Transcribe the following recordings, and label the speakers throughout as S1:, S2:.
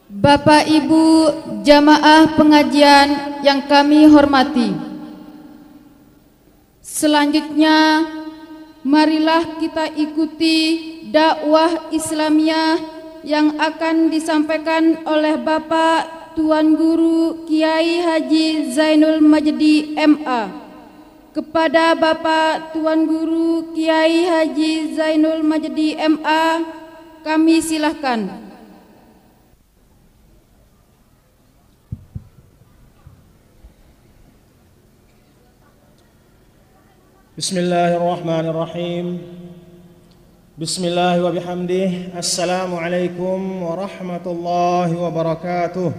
S1: Bapak Ibu jamaah pengajian yang kami hormati, selanjutnya marilah kita ikuti dakwah Islamiyah yang akan disampaikan oleh Bapak Tuan Guru Kiai Haji Zainul Majdi MA. Kepada Bapak Tuan Guru Kiai Haji Zainul Majdi MA, kami silahkan.
S2: Bismillahirrahmanirrahim. Bismillah wa bihamdih. Assalamualaikum warahmatullahi wabarakatuh.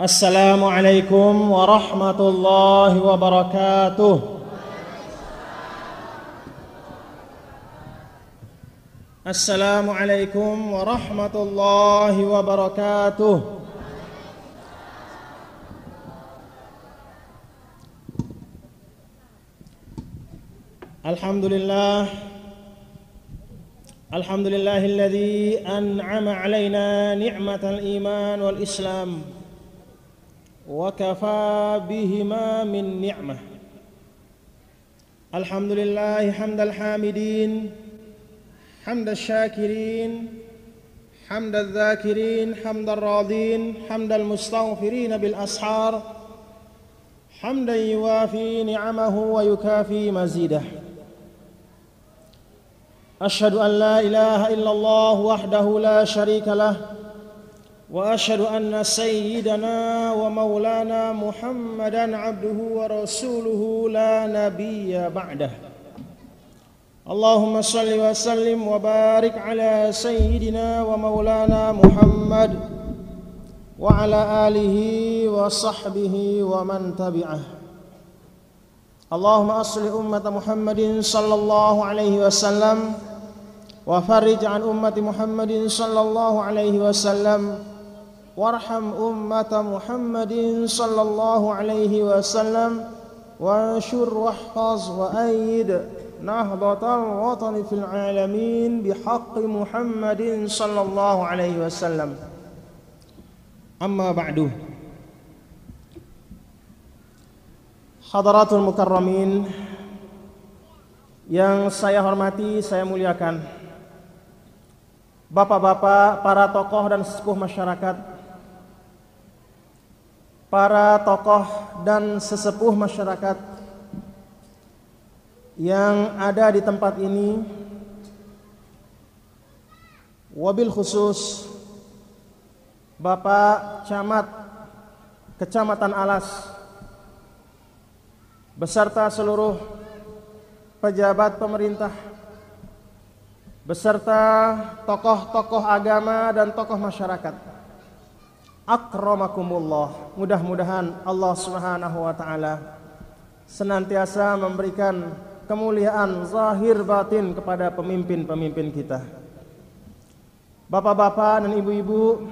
S2: Assalamualaikum warahmatullahi wabarakatuh. Assalamualaikum warahmatullahi wabarakatuh. Alhamdulillah, alhamdulillahilladzi an'ama alaina ni'matal iman wal islam wa kafa bihima min ni'mah. Alhamdulillah hamdal hamidin, hamdal syakirin, hamdal dzakirin, hamdal radin, hamdal mustaghfirin bil ashar, hamdan yuwafi ni'amahu wa yukafi mazidah. أشهد أن لا إله إلا الله وحده لا شريك له وأشهد أن سيدنا ومولانا محمدا عبده ورسوله لا نبي بعده. اللهم صل وسلم وبارك على سيدنا ومولانا محمد وعلى آله وصحبه ومن تبعه. اللهم أصلح أمة محمد صلى الله عليه وسلم وفرج عن أمة محمد صلى الله عليه وسلم وارحم أمة محمد صلى الله عليه وسلم وانشر واحفظ وأيد نهضة الوطن في العالمين بحق محمد صلى الله عليه وسلم. أما بعد. Hadaratul mukarramin yang saya hormati, saya muliakan, bapak-bapak, para tokoh dan sesepuh masyarakat, para tokoh dan sesepuh masyarakat yang ada di tempat ini, wabil khusus Bapak Camat Kecamatan Alas beserta seluruh pejabat pemerintah, beserta tokoh-tokoh agama dan tokoh masyarakat. Akramakumullah. Mudah-mudahan Allah Subhanahu wa taala senantiasa memberikan kemuliaan zahir batin kepada pemimpin-pemimpin kita. Bapak-bapak dan ibu-ibu,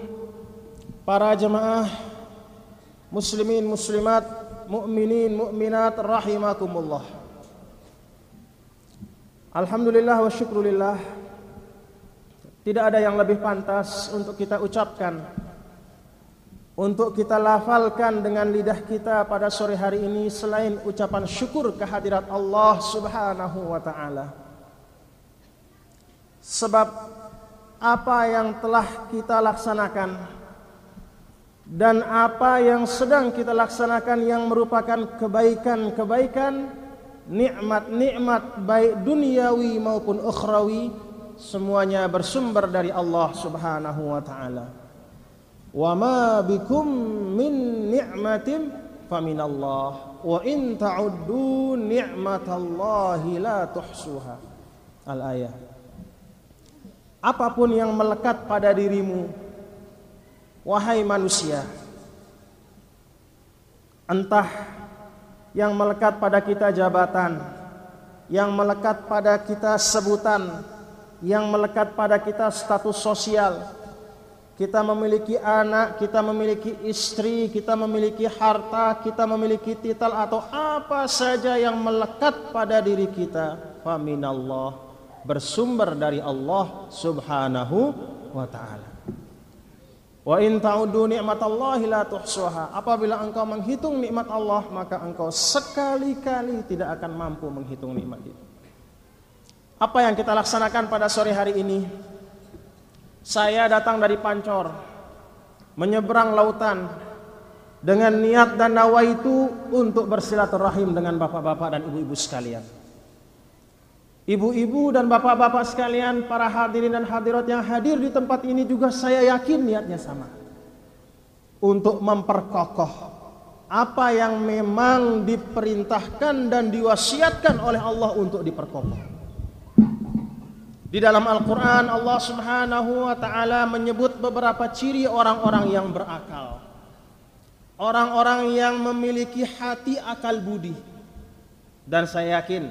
S2: para jemaah muslimin muslimat, mukminin mukminat rahimakumullah. Alhamdulillah wa syukrulillah, tidak ada yang lebih pantas untuk kita ucapkan, untuk kita lafalkan dengan lidah kita pada sore hari ini selain ucapan syukur kehadirat Allah Subhanahu wa taala. Sebab apa yang telah kita laksanakan dan apa yang sedang kita laksanakan yang merupakan kebaikan-kebaikan, nikmat-nikmat baik duniawi maupun ukhrawi, semuanya bersumber dari Allah Subhanahu wa taala. Wa ma bikum min ni'matin faminallah wa in ta'uddu ni'matallahi la tuhsuha. Al-ayah. Apapun yang melekat pada dirimu, wahai manusia, entah yang melekat pada kita jabatan, yang melekat pada kita sebutan, yang melekat pada kita status sosial, kita memiliki anak, kita memiliki istri, kita memiliki harta, kita memiliki titel atau apa saja yang melekat pada diri kita, faminallah, bersumber dari Allah Subhanahu wa ta'ala. Wa in ta'uddu ni'matallahi la tuhsuha. Apabila engkau menghitung nikmat Allah, maka engkau sekali-kali tidak akan mampu menghitung nikmat itu. Apa yang kita laksanakan pada sore hari ini? Saya datang dari Pancor, menyeberang lautan dengan niat dan nawaitu untuk bersilaturahim dengan bapak-bapak dan ibu-ibu sekalian. Ibu-ibu dan bapak-bapak sekalian, para hadirin dan hadirat yang hadir di tempat ini juga saya yakin niatnya sama. Untuk memperkokoh apa yang memang diperintahkan dan diwasiatkan oleh Allah untuk diperkokoh. Di dalam Al-Quran Allah Subhanahu wa ta'ala menyebut beberapa ciri orang-orang yang berakal. Orang-orang yang memiliki hati akal budi. Dan saya yakin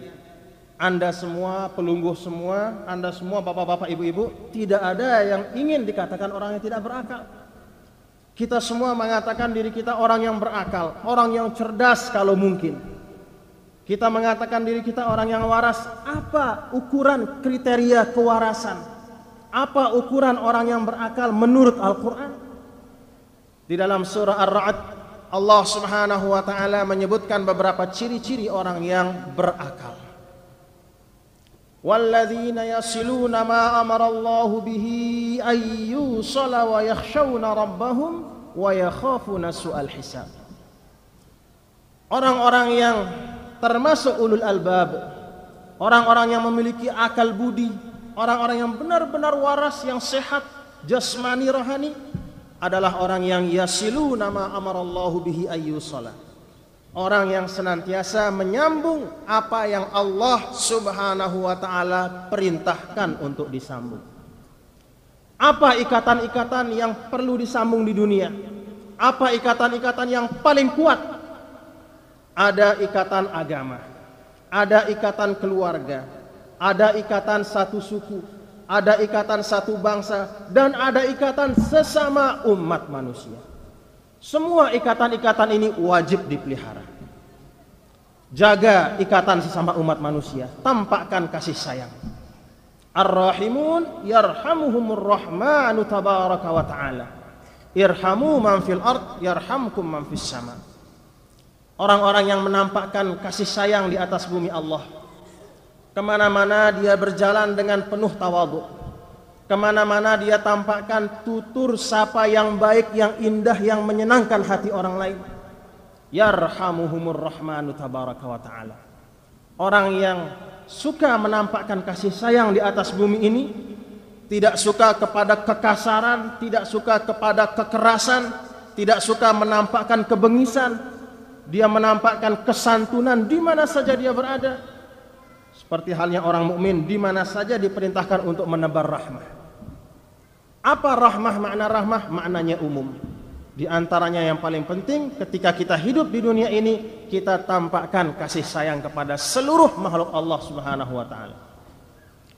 S2: Anda semua, pelungguh semua, Anda semua bapak-bapak, ibu-ibu, tidak ada yang ingin dikatakan orang yang tidak berakal. Kita semua mengatakan diri kita orang yang berakal, orang yang cerdas kalau mungkin. Kita mengatakan diri kita orang yang waras. Apa ukuran kriteria kewarasan? Apa ukuran orang yang berakal menurut Al-Quran? Di dalam surah Ar-Ra'd, Allah Subhanahu wa ta'ala menyebutkan beberapa ciri-ciri orang yang berakal. Walladzina yasiluna ma amarallahu bihi ayyusala wa yakhshawna rabbahum wa yakhafuna su'al hisab. Orang-orang yang termasuk ulul albab, orang-orang yang memiliki akal budi, orang-orang yang benar-benar waras, yang sehat jasmani rohani, adalah orang yang yasiluna ma amarallahu bihi ayyusala. Orang yang senantiasa menyambung apa yang Allah Subhanahu wa ta'ala perintahkan untuk disambung. Apa ikatan-ikatan yang perlu disambung di dunia? Apa ikatan-ikatan yang paling kuat? Ada ikatan agama, ada ikatan keluarga, ada ikatan satu suku, ada ikatan satu bangsa, dan ada ikatan sesama umat manusia. Semua ikatan-ikatan ini wajib dipelihara. Jaga ikatan sesama umat manusia, tampakkan kasih sayang. Ar-rahimun yarhamuhumur rahmanu tabaraka wa ta'ala. Irhamu man fil ard yarhamkum man fis sama. Orang-orang yang menampakkan kasih sayang di atas bumi Allah, kemana-mana dia berjalan dengan penuh tawadhu. Kemana-mana dia tampakkan tutur sapa yang baik, yang indah, yang menyenangkan hati orang lain. Yarhamuhumur rahmanu tabaraka wa ta'ala. Orang yang suka menampakkan kasih sayang di atas bumi ini, tidak suka kepada kekasaran, tidak suka kepada kekerasan, tidak suka menampakkan kebengisan. Dia menampakkan kesantunan di mana saja dia berada. Seperti halnya orang mukmin, di mana saja diperintahkan untuk menebar rahmah. Apa rahmah? Makna rahmah maknanya umum. Di antaranya yang paling penting, ketika kita hidup di dunia ini, kita tampakkan kasih sayang kepada seluruh makhluk Allah Subhanahu wa ta'ala.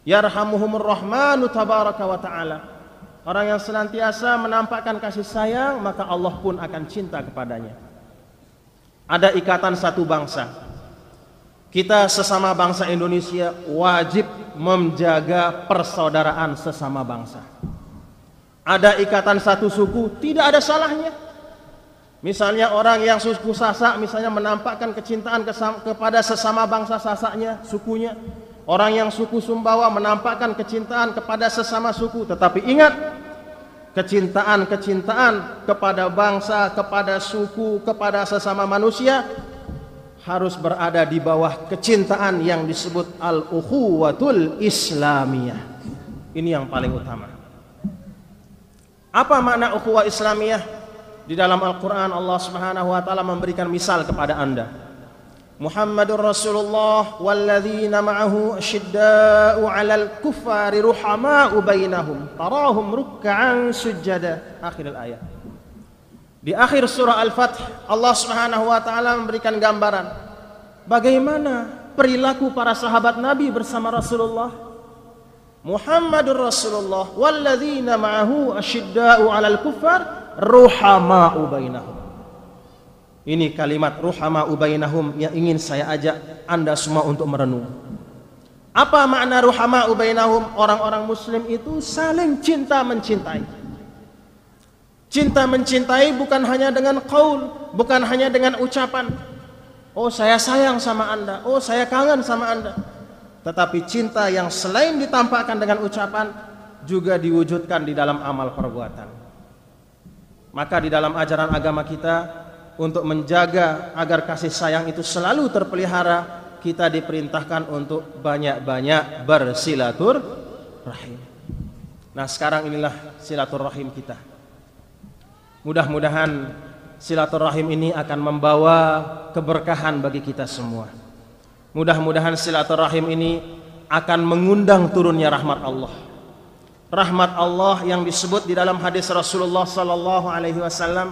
S2: Yarhamuhumur rahmanu tabaraka wa ta'ala. Orang yang senantiasa menampakkan kasih sayang, maka Allah pun akan cinta kepadanya. Ada ikatan satu bangsa. Kita sesama bangsa Indonesia wajib menjaga persaudaraan sesama bangsa. Ada ikatan satu suku, tidak ada salahnya. Misalnya orang yang suku Sasak misalnya menampakkan kecintaan kepada sesama bangsa Sasaknya, sukunya. Orang yang suku Sumbawa menampakkan kecintaan kepada sesama suku. Tetapi ingat, kecintaan kepada bangsa, kepada suku, kepada sesama manusia harus berada di bawah kecintaan yang disebut al-ukhuwatul islamiyah. Ini yang paling utama. Apa makna ukhuwah islamiyah? Di dalam Al-Quran Allah Subhanahu wa ta'ala memberikan misal kepada Anda. Muhammadur Rasulullah walladzina ma'ahu asyidda'u 'alal kuffari ruhama'u bainahum tarahum ruk'an sujada. Akhir ayat. Di akhir surah Al-Fath Allah Subhanahu wa ta'ala memberikan gambaran bagaimana perilaku para sahabat Nabi bersama Rasulullah. Muhammadur Rasulullah walladzina ma'ahu asyidda'u 'alal kuffar ruhama'u bainahum. Ini kalimat ruhama'u bainahum yang ingin saya ajak Anda semua untuk merenung. Apa makna ruhama'u bainahum? Orang-orang muslim itu saling cinta mencintai. Cinta mencintai bukan hanya dengan qaul, bukan hanya dengan ucapan. Oh, saya sayang sama Anda, oh saya kangen sama Anda. Tetapi cinta yang selain ditampakkan dengan ucapan juga diwujudkan di dalam amal perbuatan. Maka di dalam ajaran agama kita, untuk menjaga agar kasih sayang itu selalu terpelihara, kita diperintahkan untuk banyak-banyak bersilaturahim. Nah, sekarang inilah silaturahim kita. Mudah-mudahan silaturahim ini akan membawa keberkahan bagi kita semua. Mudah-mudahan silaturahim ini akan mengundang turunnya rahmat Allah. Rahmat Allah yang disebut di dalam hadis Rasulullah sallallahu alaihi wasallam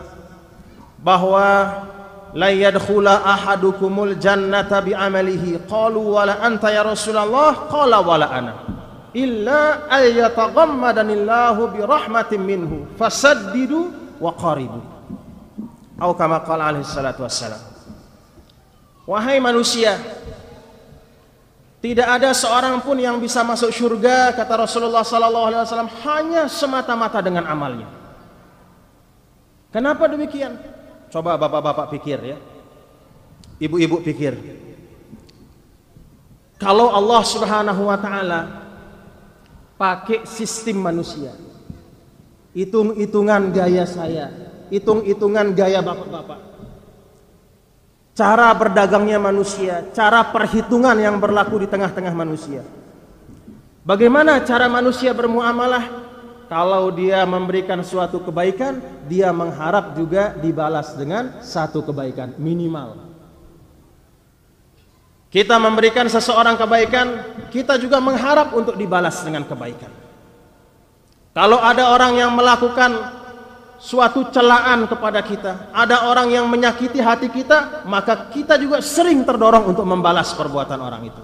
S2: bahwa la yadkhula ahadukumul jannata bi'amalihi. Qalu wala anta ya Rasulullah? Qala wala ana illa ayyataghammadanillahu birahmatin minhu fasaddidu wa qaribu. Atau kama qala alaihi salatu wassalam. Wahai manusia, tidak ada seorang pun yang bisa masuk surga, kata Rasulullah sallallahu alaihi wasallam, hanya semata-mata dengan amalnya. Kenapa demikian? Coba bapak-bapak pikir ya, ibu-ibu pikir. Kalau Allah Subhanahu wa ta'ala pakai sistem manusia, hitung-hitungan gaya saya, hitung-hitungan gaya bapak-bapak, cara berdagangnya manusia, cara perhitungan yang berlaku di tengah-tengah manusia, bagaimana cara manusia bermuamalah. Kalau dia memberikan suatu kebaikan, dia mengharap juga dibalas dengan satu kebaikan minimal. Kita memberikan seseorang kebaikan, kita juga mengharap untuk dibalas dengan kebaikan. Kalau ada orang yang melakukan suatu celaan kepada kita, ada orang yang menyakiti hati kita, maka kita juga sering terdorong untuk membalas perbuatan orang itu.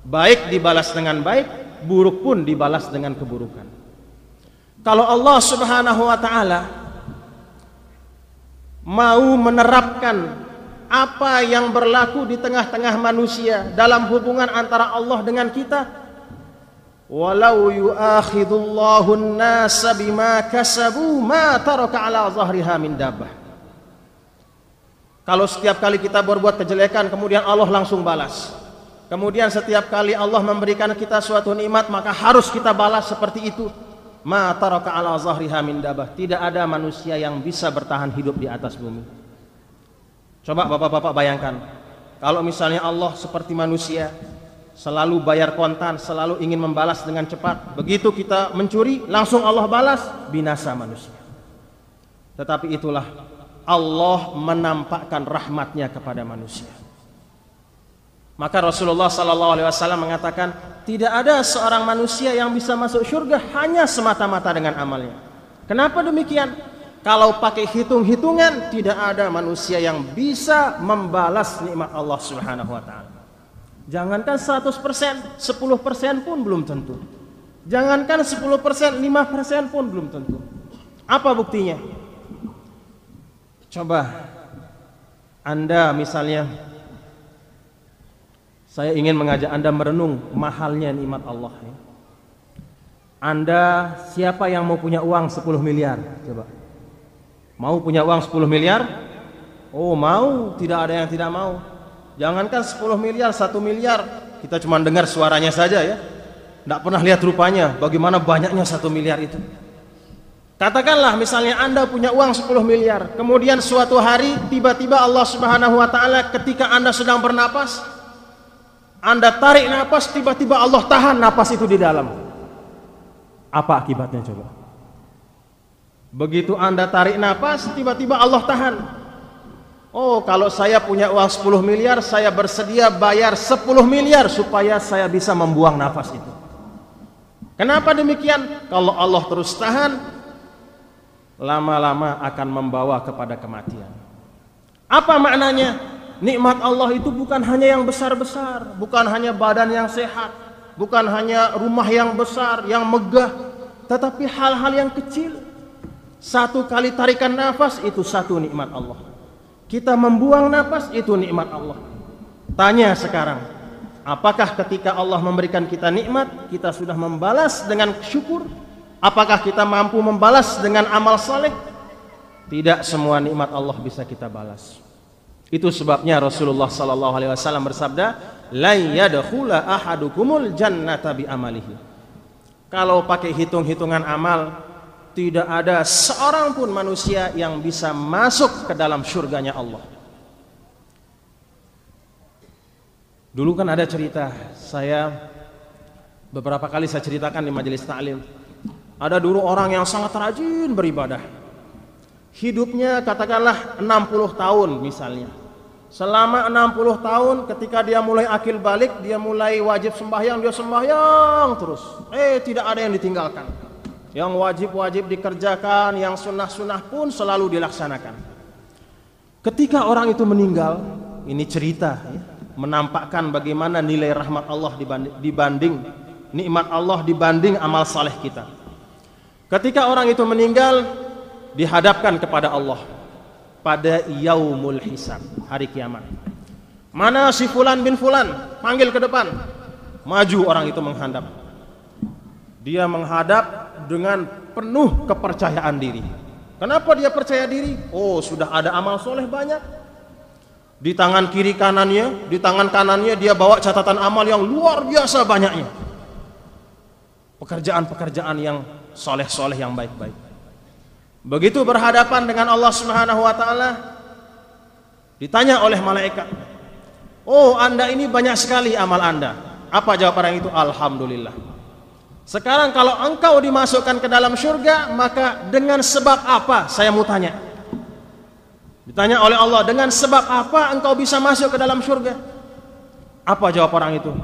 S2: Baik dibalas dengan baik, buruk pun dibalas dengan keburukan. Kalau Allah Subhanahu wa ta'ala mau menerapkan apa yang berlaku di tengah-tengah manusia dalam hubungan antara Allah dengan kita, walau yu'akhidullahu an-nasa bima kasabu ma taraka ala zahriha min dabbah. Kalau setiap kali kita berbuat kejelekan kemudian Allah langsung balas, kemudian setiap kali Allah memberikan kita suatu nikmat maka harus kita balas seperti itu, ma taraka ala zahriha min dabbah. Tidak ada manusia yang bisa bertahan hidup di atas bumi. Coba bapak-bapak bayangkan, kalau misalnya Allah seperti manusia, selalu bayar kontan, selalu ingin membalas dengan cepat. Begitu kita mencuri, langsung Allah balas, binasa manusia. Tetapi itulah Allah menampakkan rahmatnya kepada manusia. Maka Rasulullah SAW mengatakan, tidak ada seorang manusia yang bisa masuk surga hanya semata-mata dengan amalnya. Kenapa demikian? Kalau pakai hitung-hitungan, tidak ada manusia yang bisa membalas nikmat Allah Subhanahu wa ta'ala. Jangankan 100%, 10% pun belum tentu. Jangankan 10%, 5% pun belum tentu. Apa buktinya? Coba Anda misalnya, saya ingin mengajak Anda merenung mahalnya nikmat Allah. Anda siapa yang mau punya uang 10 miliar? Coba. Mau punya uang 10 miliar? Oh mau, tidak ada yang tidak mau. Jangankan 10 miliar, 1 miliar, kita cuma dengar suaranya saja ya. Tidak pernah lihat rupanya, bagaimana banyaknya 1 miliar itu. Katakanlah misalnya Anda punya uang 10 miliar, kemudian suatu hari tiba-tiba Allah Subhanahu wa ta'ala ketika Anda sedang bernapas, Anda tarik napas, tiba-tiba Allah tahan napas itu di dalam. Apa akibatnya coba? Begitu Anda tarik napas, tiba-tiba Allah tahan. Oh, kalau saya punya uang 10 miliar, saya bersedia bayar 10 miliar supaya saya bisa membuang nafas itu. Kenapa demikian? Kalau Allah terus tahan, lama-lama akan membawa kepada kematian. Apa maknanya? Nikmat Allah itu bukan hanya yang besar-besar, bukan hanya badan yang sehat, bukan hanya rumah yang besar, yang megah, tetapi hal-hal yang kecil. Satu kali tarikan nafas itu satu nikmat Allah. Kita membuang nafas itu nikmat Allah. Tanya sekarang, Apakah ketika Allah memberikan kita nikmat, kita sudah membalas dengan syukur? Apakah kita mampu membalas dengan amal saleh? Tidak semua nikmat Allah bisa kita balas. Itu sebabnya Rasulullah sallallahu alaihi wasallam bersabda, "La yadkhula ahadukumul jannata bi amalihi." Kalau pakai hitung-hitungan amal, tidak ada seorang pun manusia yang bisa masuk ke dalam surganya Allah. Dulu kan ada cerita, beberapa kali saya ceritakan di majelis ta'lim. Ada dulu orang yang sangat rajin beribadah. Hidupnya katakanlah 60 tahun misalnya. Selama 60 tahun ketika dia mulai akil balik, dia mulai wajib sembahyang, dia sembahyang terus. Tidak ada yang ditinggalkan. Yang wajib-wajib dikerjakan, yang sunnah-sunnah pun selalu dilaksanakan. Ketika orang itu meninggal, ini cerita ya, menampakkan bagaimana nilai rahmat Allah dibanding nikmat Allah dibanding amal saleh kita. Ketika orang itu meninggal, dihadapkan kepada Allah pada yaumul hisab, hari kiamat. Mana si fulan bin fulan? Panggil ke depan. Maju orang itu menghadap. Dia menghadap dengan penuh kepercayaan diri. Kenapa dia percaya diri? Oh, sudah ada amal soleh banyak. Di tangan kiri kanannya, di tangan kanannya dia bawa catatan amal yang luar biasa banyaknya. Pekerjaan-pekerjaan yang soleh-soleh, yang baik-baik. Begitu berhadapan dengan Allah Subhanahu wa taala, ditanya oleh malaikat, "Oh, Anda ini banyak sekali amal Anda." Apa jawaban itu? Alhamdulillah. Sekarang kalau engkau dimasukkan ke dalam surga, maka dengan sebab apa? Saya mau tanya. Ditanya oleh Allah, dengan sebab apa engkau bisa masuk ke dalam surga? Apa jawab orang itu?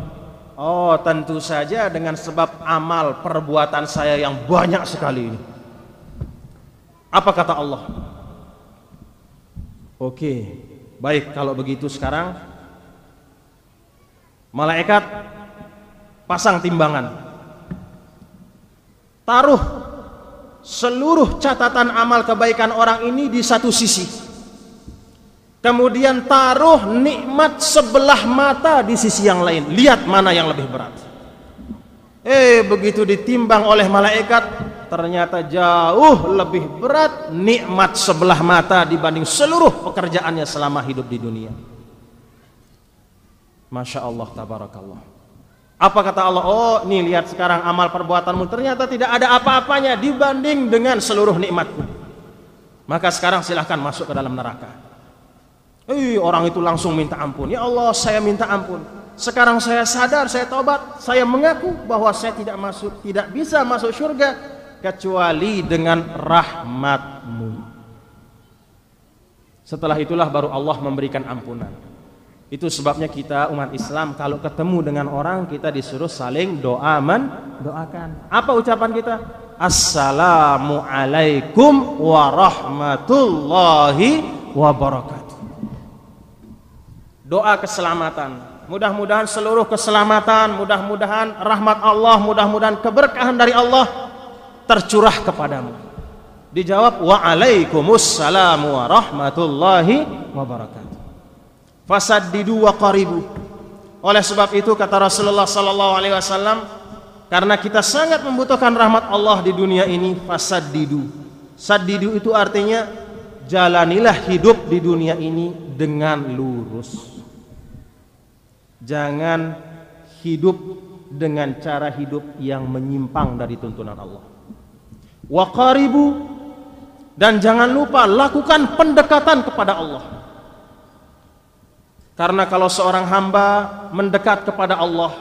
S2: Oh, tentu saja dengan sebab amal perbuatan saya yang banyak sekali ini. Apa kata Allah? Oke, baik, kalau begitu sekarang malaikat pasang timbangan. Taruh seluruh catatan amal kebaikan orang ini di satu sisi. Kemudian taruh nikmat sebelah mata di sisi yang lain. Lihat mana yang lebih berat. Begitu ditimbang oleh malaikat, ternyata jauh lebih berat nikmat sebelah mata dibanding seluruh pekerjaannya selama hidup di dunia. Masya Allah, tabarakallah. Apa kata Allah? Oh, nih lihat sekarang amal perbuatanmu ternyata tidak ada apa-apanya dibanding dengan seluruh nikmatku. Maka sekarang silahkan masuk ke dalam neraka. Orang itu langsung minta ampun. Ya Allah, saya minta ampun. Sekarang saya sadar, saya tobat. Saya mengaku bahwa saya tidak bisa masuk surga kecuali dengan rahmat-Mu. Setelah itulah baru Allah memberikan ampunan. Itu sebabnya kita umat Islam kalau ketemu dengan orang, kita disuruh saling doakan. Apa ucapan kita? Assalamualaikum warahmatullahi wabarakatuh. Doa keselamatan. Mudah-mudahan seluruh keselamatan, mudah-mudahan rahmat Allah, mudah-mudahan keberkahan dari Allah tercurah kepadamu. Dijawab, waalaikumsalam warahmatullahi wabarakatuh. Fasaddidu wa qaribu. Oleh sebab itu kata Rasulullah sallallahu alaihi wasallam, karena kita sangat membutuhkan rahmat Allah di dunia ini, fasaddidu. Saddidu itu artinya jalanilah hidup di dunia ini dengan lurus. Jangan hidup dengan cara hidup yang menyimpang dari tuntunan Allah. Wa qaribu, dan jangan lupa lakukan pendekatan kepada Allah. Karena kalau seorang hamba mendekat kepada Allah,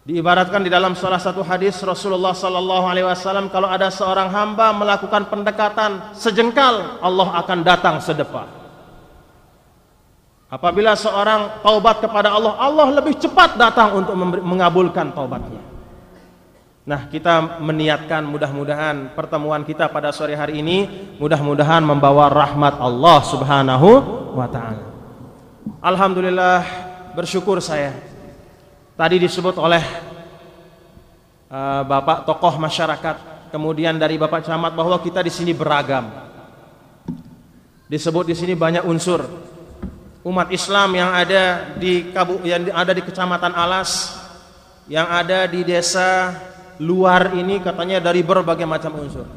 S2: diibaratkan di dalam salah satu hadis Rasulullah sallallahu alaihi wasallam, kalau ada seorang hamba melakukan pendekatan sejengkal, Allah akan datang sedepa. Apabila seorang taubat kepada Allah, Allah lebih cepat datang untuk mengabulkan taubatnya. Nah, kita meniatkan mudah-mudahan pertemuan kita pada sore hari ini mudah-mudahan membawa rahmat Allah Subhanahu wa taala. Alhamdulillah, bersyukur saya. Tadi disebut oleh Bapak tokoh masyarakat, kemudian dari Bapak Camat bahwa kita di sini beragam. Disebut di sini banyak unsur.
S3: umat Islam yang ada di Kecamatan Alas, yang ada di desa luar ini katanya dari berbagai macam unsur.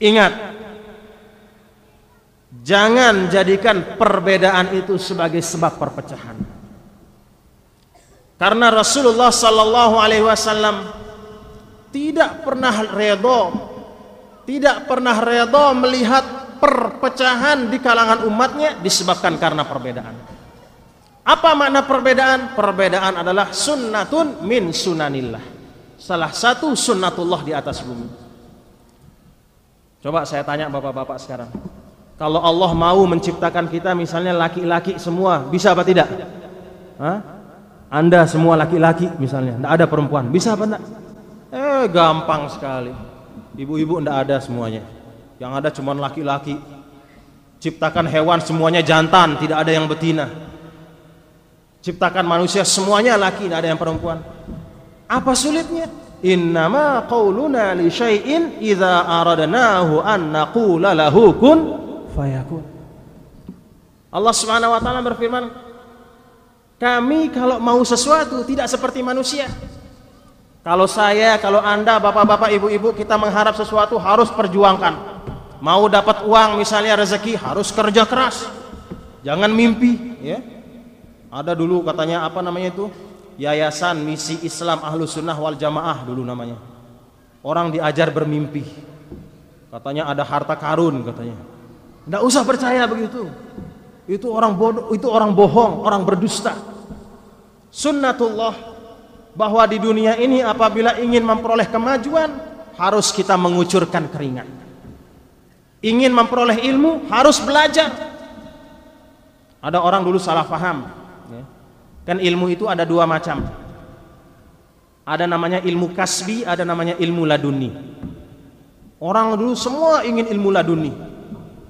S3: Ingat, jangan jadikan perbedaan itu sebagai sebab perpecahan. Karena Rasulullah sallallahu alaihi wasallam tidak pernah redha melihat perpecahan di kalangan umatnya disebabkan karena perbedaan. Apa makna perbedaan? Perbedaan adalah sunnatun min sunanillah, salah satu sunnatullah di atas bumi. Coba saya tanya bapak-bapak sekarang, kalau Allah mau menciptakan kita misalnya laki-laki semua, bisa apa tidak? Anda semua laki-laki misalnya, tidak ada perempuan, bisa apa tidak? Gampang sekali. Ibu-ibu tidak ada semuanya, yang ada cuma laki-laki. Ciptakan hewan semuanya jantan, tidak ada yang betina. Ciptakan manusia semuanya laki, tidak ada yang perempuan. Apa sulitnya? Innama qauluna li syai'in idza aradnahu an naqula lahu kun fayakun. Allah Subhanahu wa taala berfirman, kami kalau mau sesuatu tidak seperti manusia. Kalau saya, kalau Anda, bapak-bapak, ibu-ibu, kita mengharap sesuatu harus perjuangkan. Mau dapat uang misalnya rezeki harus kerja keras. Jangan mimpi, ya. Ada dulu katanya apa namanya itu? Yayasan Misi Islam Ahlus Sunnah Wal Jamaah dulu namanya. Orang diajar bermimpi. Katanya ada harta karun katanya. Tidak usah percaya begitu. Itu orang bodoh, itu orang bohong, orang berdusta. Sunnatullah bahwa di dunia ini apabila ingin memperoleh kemajuan harus kita mengucurkan keringat. Ingin memperoleh ilmu harus belajar. Ada orang dulu salah paham, ya. Kan ilmu itu ada dua macam. Ada namanya ilmu kasbi, ada namanya ilmu laduni. Orang dulu semua ingin ilmu laduni.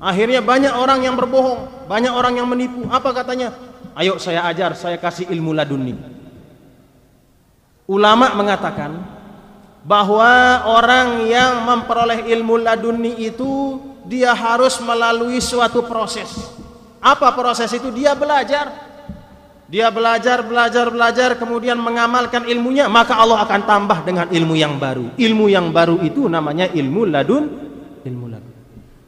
S3: Akhirnya banyak orang yang berbohong, banyak orang yang menipu. Apa katanya? Ayo saya ajar, saya kasih ilmu laduni. Ulama mengatakan bahwa orang yang memperoleh ilmu laduni itu dia harus melalui suatu proses. Apa proses itu? Dia belajar. Dia belajar, kemudian mengamalkan ilmunya, maka Allah akan tambah dengan ilmu yang baru. Ilmu yang baru itu namanya ilmu ladun.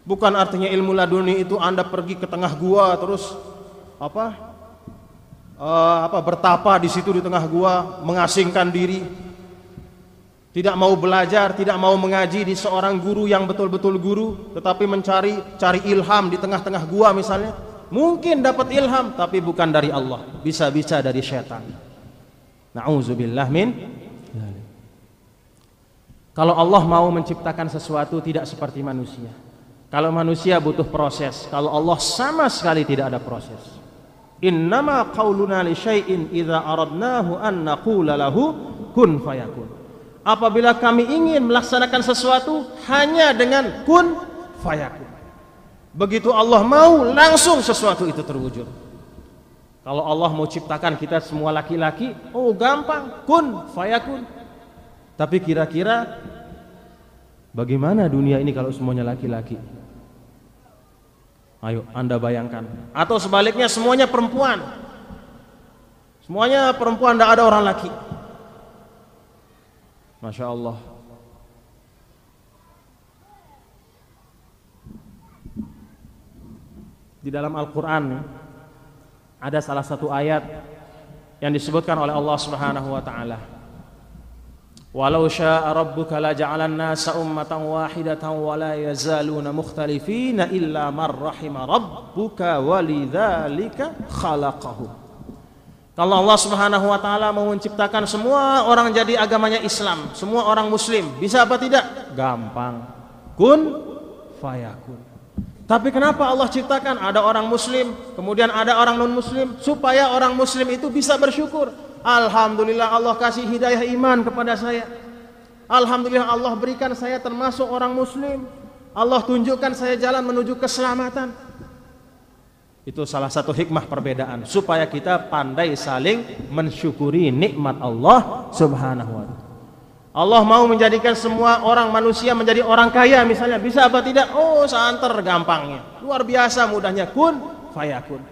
S3: Bukan artinya ilmu laduni itu Anda pergi ke tengah gua terus bertapa di situ di tengah gua, mengasingkan diri, tidak mau belajar, tidak mau mengaji di seorang guru yang betul-betul guru, tetapi cari ilham di tengah-tengah gua misalnya. Mungkin dapat ilham, tapi bukan dari Allah, bisa-bisa dari syaitan. Na'udzubillah min. Kalau Allah mau menciptakan sesuatu tidak seperti manusia. Kalau manusia butuh proses, kalau Allah sama sekali tidak ada proses. Innama qauluna li syai'in idza aradnahu an naqula lahu kun fayakun. Apabila kami ingin melaksanakan sesuatu hanya dengan kun fayakun. Begitu Allah mau, langsung sesuatu itu terwujud. Kalau Allah mau ciptakan kita semua laki-laki, oh gampang, kun fayakun. Tapi kira-kira bagaimana dunia ini kalau semuanya laki-laki? Ayo Anda bayangkan. Atau sebaliknya semuanya perempuan. Semuanya perempuan, tidak ada orang laki. Masya Allah. Di dalam Al-Quran ada salah satu ayat yang disebutkan oleh Allah Subhanahu wa ta'ala. Walau syaa rabbuka la ja'alan nasa ummatan wahidatan wa la yazaluna mukhtalifina illa man rahima rabbuka walidzalika khalaqahum. Kalau Allah Subhanahu wa taala mau menciptakan semua orang jadi agamanya Islam, semua orang muslim, bisa apa tidak? Gampang. Kun fayakun. Tapi kenapa Allah ciptakan ada orang muslim, kemudian ada orang non muslim, supaya orang muslim itu bisa bersyukur. Alhamdulillah Allah kasih hidayah iman kepada saya. Alhamdulillah Allah berikan saya termasuk orang muslim. Allah tunjukkan saya jalan menuju keselamatan. Itu salah satu hikmah perbedaan, supaya kita pandai saling mensyukuri nikmat Allah Subhanahu wa ta'ala. Allah mau menjadikan semua orang manusia menjadi orang kaya misalnya, bisa apa tidak? Oh, santer gampangnya, luar biasa mudahnya. Kun fayakun.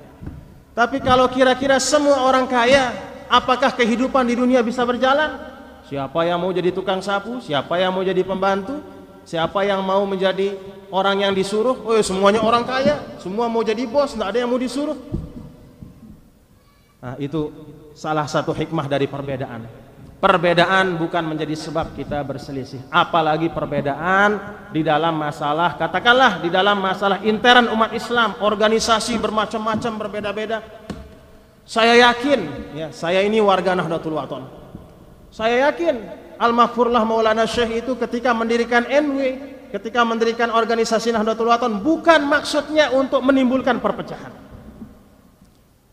S3: Tapi kalau kira-kira semua orang kaya, apakah kehidupan di dunia bisa berjalan? Siapa yang mau jadi tukang sapu? Siapa yang mau jadi pembantu? Siapa yang mau menjadi orang yang disuruh? Oh, semuanya orang kaya, semua mau jadi bos, tidak ada yang mau disuruh. Nah, itu salah satu hikmah dari perbedaan. Perbedaan bukan menjadi sebab kita berselisih, apalagi perbedaan di dalam masalah, katakanlah di dalam masalah intern umat Islam, organisasi bermacam-macam berbeda-beda. Saya yakin, ya, saya ini warga Nahdlatul Wathon. Saya yakin Al-Maghfurlah Maulana Syekh itu ketika mendirikan NW, ketika mendirikan organisasi Nahdlatul Wathon, bukan maksudnya untuk menimbulkan perpecahan.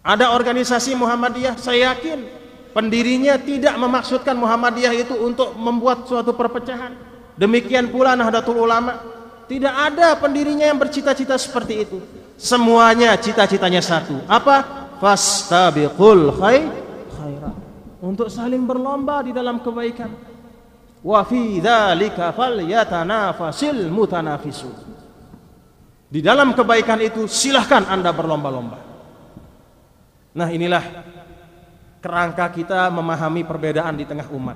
S3: Ada organisasi Muhammadiyah, saya yakin pendirinya tidak memaksudkan Muhammadiyah itu untuk membuat suatu perpecahan. Demikian pula Nahdlatul Ulama, tidak ada pendirinya yang bercita-cita seperti itu. Semuanya cita-citanya satu, apa? Fastabiqul khairat, untuk saling berlomba di dalam kebaikan. Wa fi dzalika falyatanafasil mutanafisun. Di dalam kebaikan itu silahkan Anda berlomba-lomba. Nah, inilah kerangka kita memahami perbedaan di tengah umat.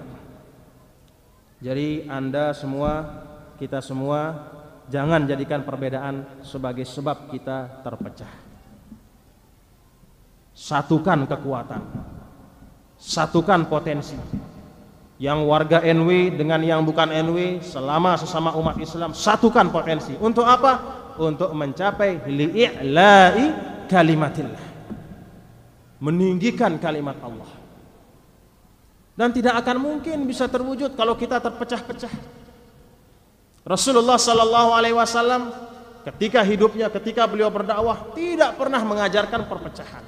S3: Jadi Anda semua, kita semua, jangan jadikan perbedaan sebagai sebab kita terpecah. Satukan kekuatan, satukan potensi. Yang warga NW dengan yang bukan NW, selama sesama umat Islam, satukan potensi. Untuk apa? Untuk mencapai li'i'la'i kalimatillah, meninggikan kalimat Allah. Dan tidak akan mungkin bisa terwujud kalau kita terpecah-pecah. Rasulullah sallallahu alaihi wasallam ketika hidupnya, ketika beliau berdakwah, tidak pernah mengajarkan perpecahan.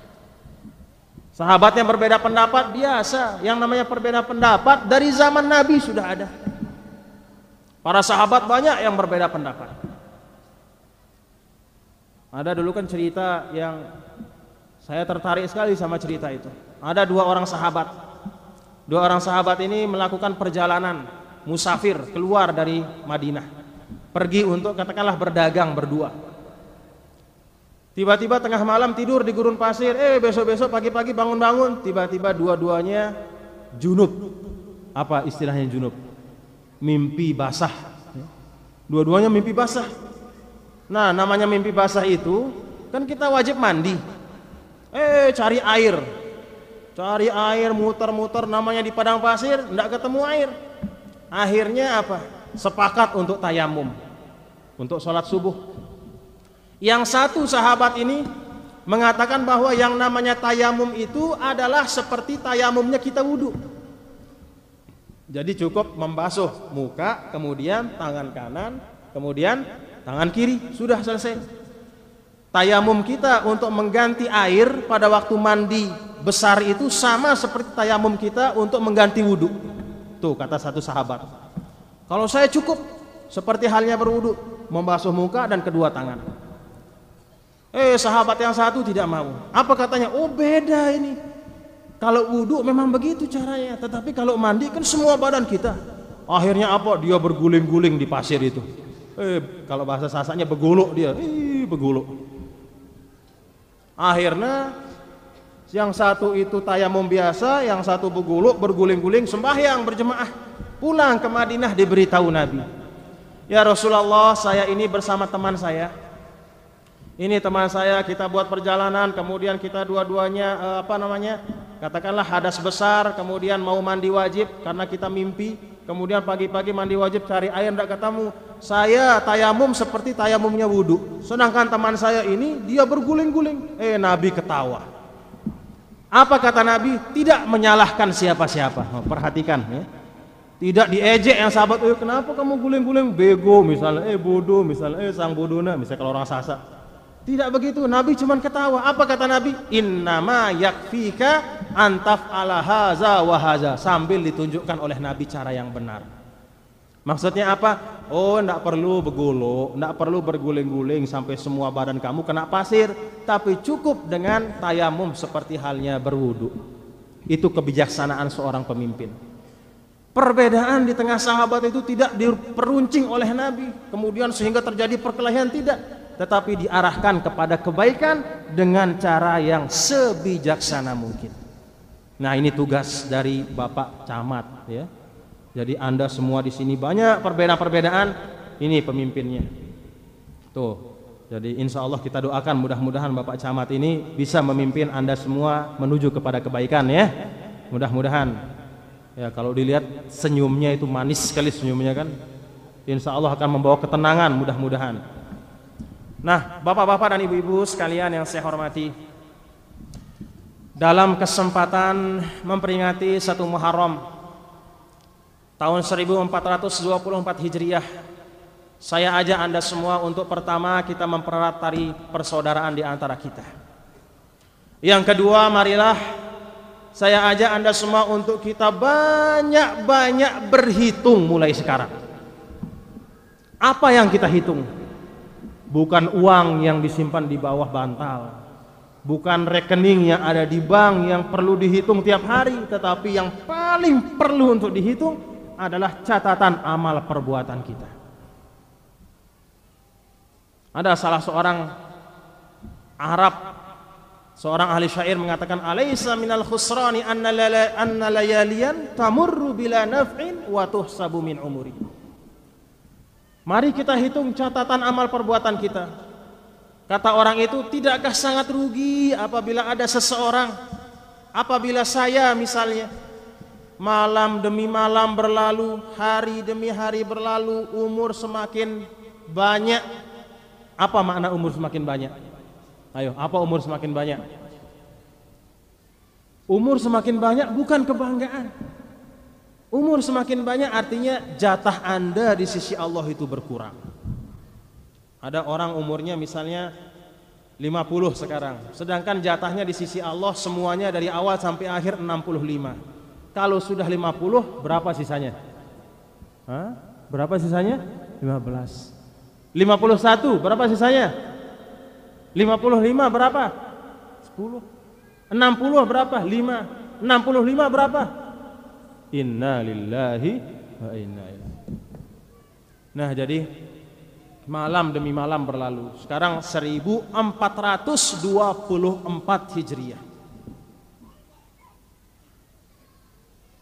S3: Sahabat yang berbeda pendapat biasa, yang namanya perbedaan pendapat dari zaman Nabi sudah ada. Para sahabat banyak yang berbeda pendapat. Ada dulu kan cerita yang saya tertarik sekali sama cerita itu. Ada dua orang sahabat. Dua orang sahabat ini melakukan perjalanan musafir keluar dari Madinah, pergi untuk katakanlah berdagang berdua. Tiba-tiba tengah malam tidur di gurun pasir. Besok-besok pagi-pagi bangun-bangun, tiba-tiba dua-duanya junub. Apa istilahnya junub? Mimpi basah. Dua-duanya mimpi basah. Nah, namanya mimpi basah itu kan kita wajib mandi. Cari air. Cari air, muter-muter, namanya di padang pasir, enggak ketemu air. Akhirnya apa? Sepakat untuk tayamum, untuk sholat subuh. Yang satu sahabat ini mengatakan bahwa yang namanya tayamum itu adalah seperti tayamumnya kita wudhu. Jadi cukup membasuh muka, kemudian tangan kanan, kemudian tangan kiri, sudah selesai. Tayamum kita untuk mengganti air pada waktu mandi besar itu sama seperti tayamum kita untuk mengganti wudhu. Tuh kata satu sahabat. Kalau saya cukup seperti halnya berwudhu, membasuh muka dan kedua tangan. Sahabat yang satu tidak mau. Apa katanya? Oh, beda ini. Kalau wudhu memang begitu caranya, tetapi kalau mandi kan semua badan kita. Akhirnya apa? Dia berguling-guling di pasir itu. Kalau bahasa Sasanya beguluk dia. Beguluk. Akhirnya yang satu itu tayamum biasa, yang satu beguluk, berguling-guling, sembahyang berjemaah. Pulang ke Madinah diberitahu Nabi. Ya Rasulullah, saya ini bersama teman saya. Ini teman saya, kita buat perjalanan, kemudian kita dua-duanya katakanlah hadas besar, kemudian mau mandi wajib karena kita mimpi, kemudian pagi-pagi mandi wajib cari air tidak ketemu. Saya tayamum seperti tayamumnya wudhu, sedangkan teman saya ini dia berguling-guling. Nabi ketawa. Apa kata Nabi? Tidak menyalahkan siapa-siapa. Perhatikan ya. Tidak diejek yang sahabat, kenapa kamu guling-guling? Bego misalnya, bodoh misalnya, sang bodona misalnya kalau orang Sasa. Tidak begitu, Nabi cuma ketawa. Apa kata Nabi? Innama yakfika antaf ala haza wa haza, sambil ditunjukkan oleh Nabi cara yang benar. Maksudnya apa? Tidak perlu beguluk, tidak perlu berguling-guling sampai semua badan kamu kena pasir, tapi cukup dengan tayamum seperti halnya berwudu. Itu kebijaksanaan seorang pemimpin. Perbedaan di tengah sahabat itu tidak diperuncing oleh Nabi, kemudian sehingga terjadi perkelahian, tidak. tetapi diarahkan kepada kebaikan dengan cara yang sebijaksana mungkin. Nah, ini tugas dari Bapak Camat ya. Jadi Anda semua di sini banyak perbedaan-perbedaan, ini pemimpinnya. Tuh. Jadi insya Allah kita doakan mudah-mudahan Bapak Camat ini bisa memimpin Anda semua menuju kepada kebaikan ya. Mudah-mudahan. Ya, kalau dilihat senyumnya itu manis sekali senyumnya kan. Insya Allah akan membawa ketenangan mudah-mudahan. Nah, bapak-bapak dan ibu-ibu sekalian yang saya hormati, dalam kesempatan memperingati 1 Muharram tahun 1424 Hijriah, saya ajak Anda semua untuk pertama kita mempererat tali persaudaraan di antara kita. Yang kedua, marilah saya ajak Anda semua untuk kita banyak-banyak berhitung mulai sekarang. Apa yang kita hitung? Bukan uang yang disimpan di bawah bantal, bukan rekening yang ada di bank yang perlu dihitung tiap hari, tetapi yang paling perlu untuk dihitung adalah catatan amal perbuatan kita. Ada salah seorang Arab, seorang ahli syair mengatakan, "Alaisa minal khusrani anna layaliyan tamurru bila naf'in wa tuhsabu min umuri." Mari kita hitung catatan amal perbuatan kita. Kata orang itu, tidakkah sangat rugi apabila ada seseorang, apabila saya misalnya, malam demi malam berlalu, hari demi hari berlalu, umur semakin banyak. Apa makna umur semakin banyak? Ayo, apa umur semakin banyak? Umur semakin banyak bukan kebanggaan. Umur semakin banyak artinya jatah Anda di sisi Allah itu berkurang. Ada orang umurnya misalnya 50 sekarang, sedangkan jatahnya di sisi Allah semuanya dari awal sampai akhir 65. Kalau sudah 50, berapa sisanya? Hah? Berapa sisanya? 15. 51, berapa sisanya? 55 berapa? 10. 60 berapa? 5. 65 berapa? Inna lillahi wa inna ilaihi. Nah, jadi malam demi malam berlalu. Sekarang 1424 Hijriah.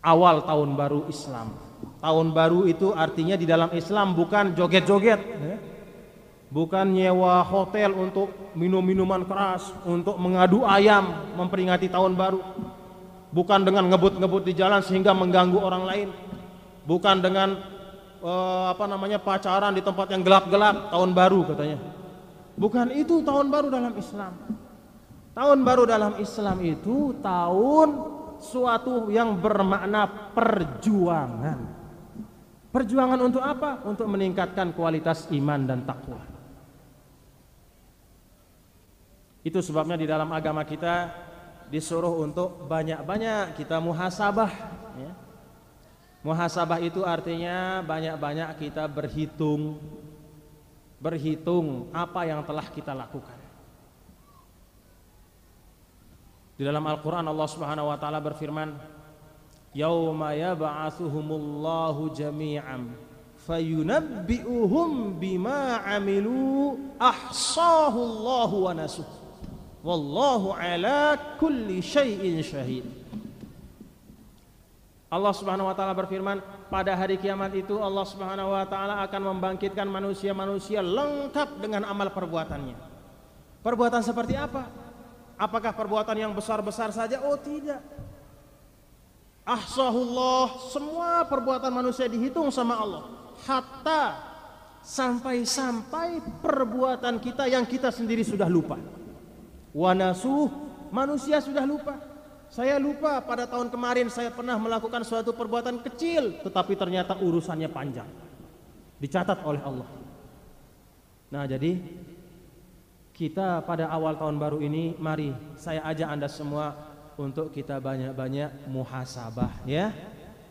S3: Awal tahun baru Islam. Tahun baru itu artinya di dalam Islam bukan joget-joget, bukan nyewa hotel untuk minum-minuman keras, untuk mengadu ayam memperingati tahun baru. Bukan dengan ngebut-ngebut di jalan sehingga mengganggu orang lain. Bukan dengan pacaran di tempat yang gelap-gelap, tahun baru katanya. Bukan itu tahun baru dalam Islam. Tahun baru dalam Islam itu tahun suatu yang bermakna perjuangan. Perjuangan untuk apa? Untuk meningkatkan kualitas iman dan takwa. Itu sebabnya di dalam agama kita disuruh untuk banyak-banyak kita muhasabah ya. Muhasabah itu artinya banyak-banyak kita berhitung apa yang telah kita lakukan. Di dalam Al-Quran Allah Subhanahu wa ta'ala berfirman, "Yauma yab'atsuhumullahu jami'an fayunabbi'uhum bima 'amilu ahsahu Allahu wa nasuh wallahu ala kulli syai'in syahid." Allah Subhanahu wa ta'ala berfirman, pada hari kiamat itu Allah Subhanahu wa ta'ala akan membangkitkan manusia-manusia lengkap dengan amal perbuatannya. Perbuatan seperti apa? Apakah perbuatan yang besar-besar saja? Oh tidak. Ahsahullah, semua perbuatan manusia dihitung sama Allah. Hatta sampai perbuatan kita yang kita sendiri sudah lupa. Wanasuh, manusia sudah lupa. Saya lupa pada tahun kemarin saya pernah melakukan suatu perbuatan kecil, tetapi ternyata urusannya panjang. Dicatat oleh Allah. Nah, jadi kita pada awal tahun baru ini, mari saya ajak Anda semua untuk kita banyak-banyak muhasabah ya.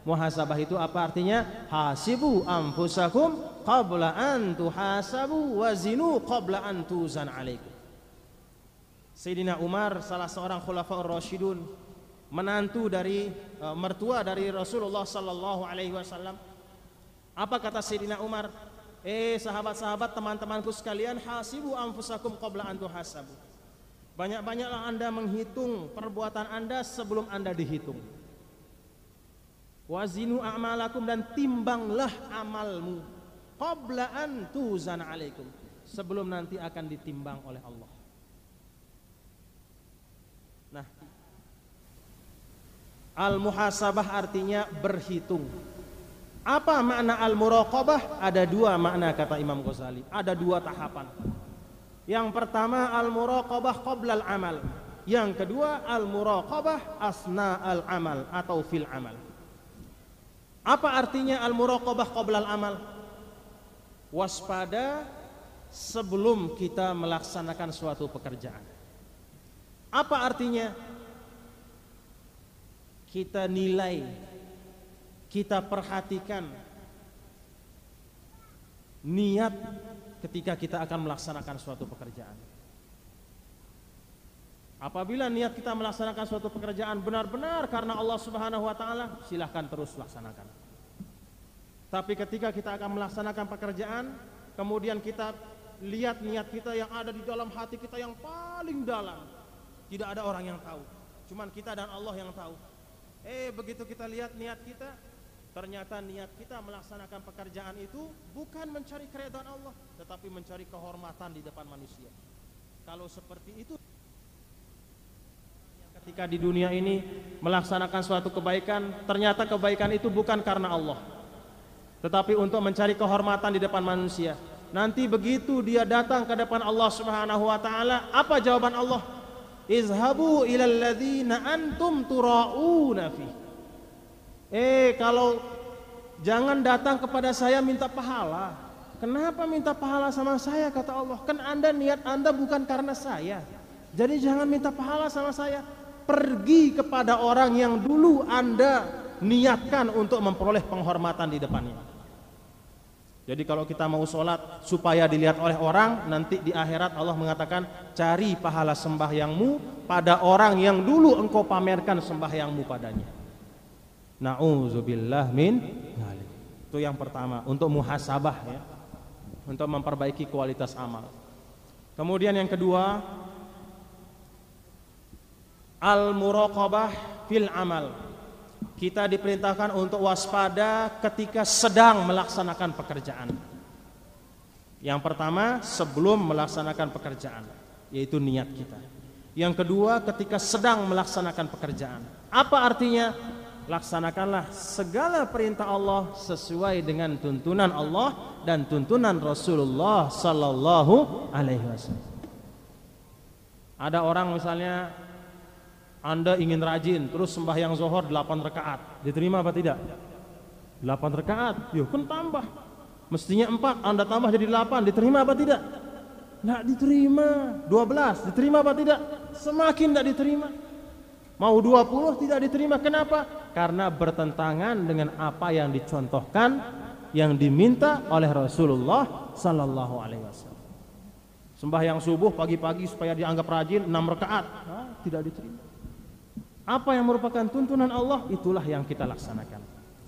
S3: Muhasabah itu apa artinya? Hasibu anfusakum qabla an tuhasabu wazinu qabla an tuzan alaikum. Sayyidina Umar, salah seorang khulafaur rasyidun, menantu dari mertua dari Rasulullah sallallahu alaihi wasallam. Apa kata Sayyidina Umar? Sahabat-sahabat, teman-temanku sekalian, hasibu anfusakum qabla an tuhasabu. Banyak-banyaklah Anda menghitung perbuatan Anda sebelum Anda dihitung. Wazinu a'malakum, dan timbanglah amalmu qabla an tuzan alaikum, sebelum nanti akan ditimbang oleh Allah. Nah, al-muhasabah artinya berhitung. Apa makna al-muraqabah? Ada dua makna kata Imam Ghazali. Ada dua tahapan. Yang pertama al-muraqabah qabla al-amal. Yang kedua al-muraqabah asna al-amal atau fil amal. Apa artinya al-muraqabah qabla al-amal? Waspada sebelum kita melaksanakan suatu pekerjaan. Apa artinya? Kita nilai, kita perhatikan niat ketika kita akan melaksanakan suatu pekerjaan. Apabila niat kita melaksanakan suatu pekerjaan benar-benar karena Allah Subhanahu wa taala, silahkan terus laksanakan. Tapi ketika kita akan melaksanakan pekerjaan, kemudian kita lihat niat kita yang ada di dalam hati kita yang paling dalam, tidak ada orang yang tahu, cuman kita dan Allah yang tahu. Begitu kita lihat niat kita, ternyata niat kita melaksanakan pekerjaan itu bukan mencari keridhaan Allah, tetapi mencari kehormatan di depan manusia. Kalau seperti itu, ketika di dunia ini melaksanakan suatu kebaikan, ternyata kebaikan itu bukan karena Allah, tetapi untuk mencari kehormatan di depan manusia. Nanti begitu dia datang ke depan Allah Subhanahu wa taala, apa jawaban Allah? Izhabu ilal ladzina antum turauna fi. Kalau jangan datang kepada saya minta pahala. Kenapa minta pahala sama saya, kata Allah? Kan Anda, niat Anda bukan karena saya. Jadi jangan minta pahala sama saya. Pergi kepada orang yang dulu Anda niatkan untuk memperoleh penghormatan di depannya. Jadi kalau kita mau sholat supaya dilihat oleh orang, nanti di akhirat Allah mengatakan, cari pahala sembahyangmu pada orang yang dulu engkau pamerkan sembahyangmu padanya. Na'udzubillah min dzalik. Itu yang pertama, untuk muhasabah ya, untuk memperbaiki kualitas amal. Kemudian yang kedua, al-muraqabah fil amal. Kita diperintahkan untuk waspada ketika sedang melaksanakan pekerjaan. Yang pertama, sebelum melaksanakan pekerjaan, yaitu niat kita. Yang kedua, ketika sedang melaksanakan pekerjaan. Apa artinya? Laksanakanlah segala perintah Allah sesuai dengan tuntunan Allah dan tuntunan Rasulullah sallallahu alaihi wasallam. Ada orang misalnya, Anda ingin rajin, terus sembahyang zuhur 8 rakaat, diterima apa tidak? 8 rakaat, yuk kan tambah. Mestinya 4, Anda tambah jadi 8, diterima apa tidak? Nggak diterima. 12, diterima apa tidak? Semakin tidak diterima. Mau 20 tidak diterima. Kenapa? Karena bertentangan dengan apa yang dicontohkan, yang diminta oleh Rasulullah sallallahu alaihi wasallam. Sembahyang subuh pagi-pagi supaya dianggap rajin 6 rakaat, tidak diterima. Apa yang merupakan tuntunan Allah, itulah yang kita laksanakan.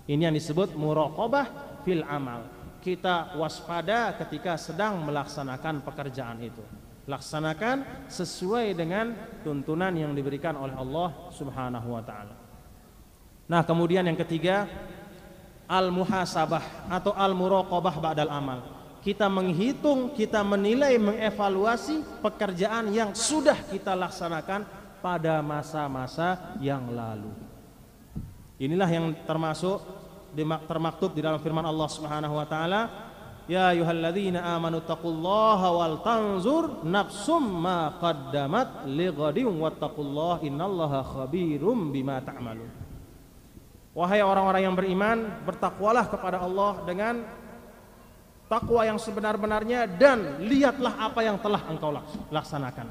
S3: Ini yang disebut muraqabah fil amal. Kita waspada ketika sedang melaksanakan pekerjaan itu. Laksanakan sesuai dengan tuntunan yang diberikan oleh Allah Subhanahu wa taala. Nah, kemudian yang ketiga, al-muhasabah atau al-muraqabah ba'dal amal. Kita menghitung, kita menilai, mengevaluasi pekerjaan yang sudah kita laksanakan pada masa-masa yang lalu. Inilah yang termaktub di dalam firman Allah Subhanahu wa taala, ya ayyuhalladzina amanu taqullaha wal tanzur nafsum ma qaddamat lighadin wattaqullaha innallaha khabirum bima ta'malun. Wahai orang-orang yang beriman, bertakwalah kepada Allah dengan takwa yang sebenar-benarnya dan lihatlah apa yang telah engkau laksanakan.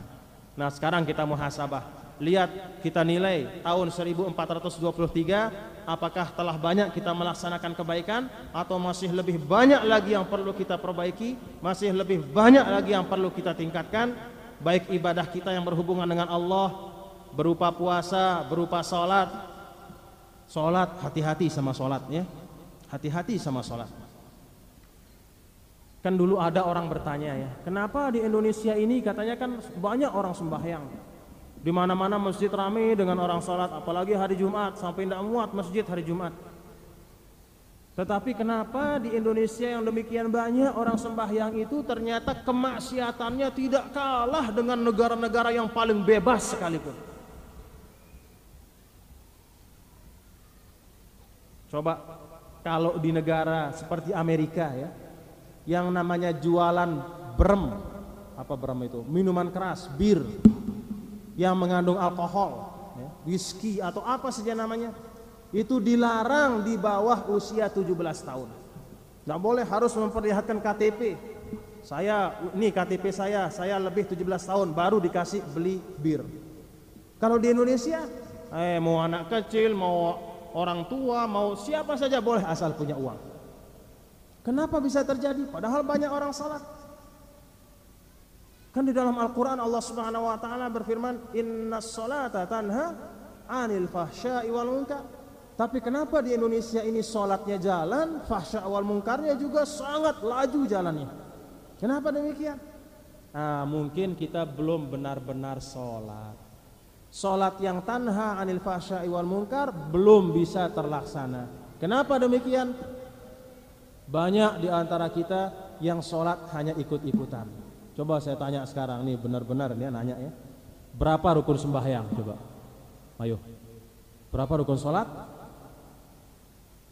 S3: Nah, sekarang kita muhasabah. Lihat, kita nilai tahun 1423, apakah telah banyak kita melaksanakan kebaikan atau masih lebih banyak lagi yang perlu kita perbaiki, masih lebih banyak lagi yang perlu kita tingkatkan, baik ibadah kita yang berhubungan dengan Allah berupa puasa, berupa sholat. Sholat, hati-hati sama sholat ya. Hati-hati sama sholat. Kan dulu ada orang bertanya ya, kenapa di Indonesia ini katanya kan banyak orang sembahyang. Di mana-mana masjid ramai dengan orang salat, apalagi hari Jumat sampai tidak muat masjid hari Jumat. Tetapi kenapa di Indonesia yang demikian banyak orang sembahyang itu ternyata kemaksiatannya tidak kalah dengan negara-negara yang paling bebas sekalipun. Coba kalau di negara seperti Amerika ya, yang namanya jualan brem, apa brem itu? Minuman keras, bir yang mengandung alkohol, ya, whisky atau apa saja namanya, itu dilarang di bawah usia 17 tahun. Nggak boleh, harus memperlihatkan KTP. Ini KTP saya lebih 17 tahun baru dikasih beli bir. Kalau di Indonesia, mau anak kecil, mau orang tua, mau siapa saja boleh asal punya uang. Kenapa bisa terjadi? Padahal banyak orang salat. Kan di dalam Al-Quran Allah Subhanahu Wa Taala berfirman, Innas salata tanha anil fahsya'i wal munkar. Tapi kenapa di Indonesia ini salatnya jalan, fahsya' wal munkarnya juga sangat laju jalannya? Kenapa demikian? Mungkin kita belum benar-benar salat. Salat yang tanha anil fahsya'i wal munkar belum bisa terlaksana. Kenapa demikian? Banyak di antara kita yang sholat hanya ikut-ikutan. Coba saya tanya sekarang nih, benar-benar dia nanya ya, berapa rukun sembahyang? Coba, ayo, berapa rukun sholat?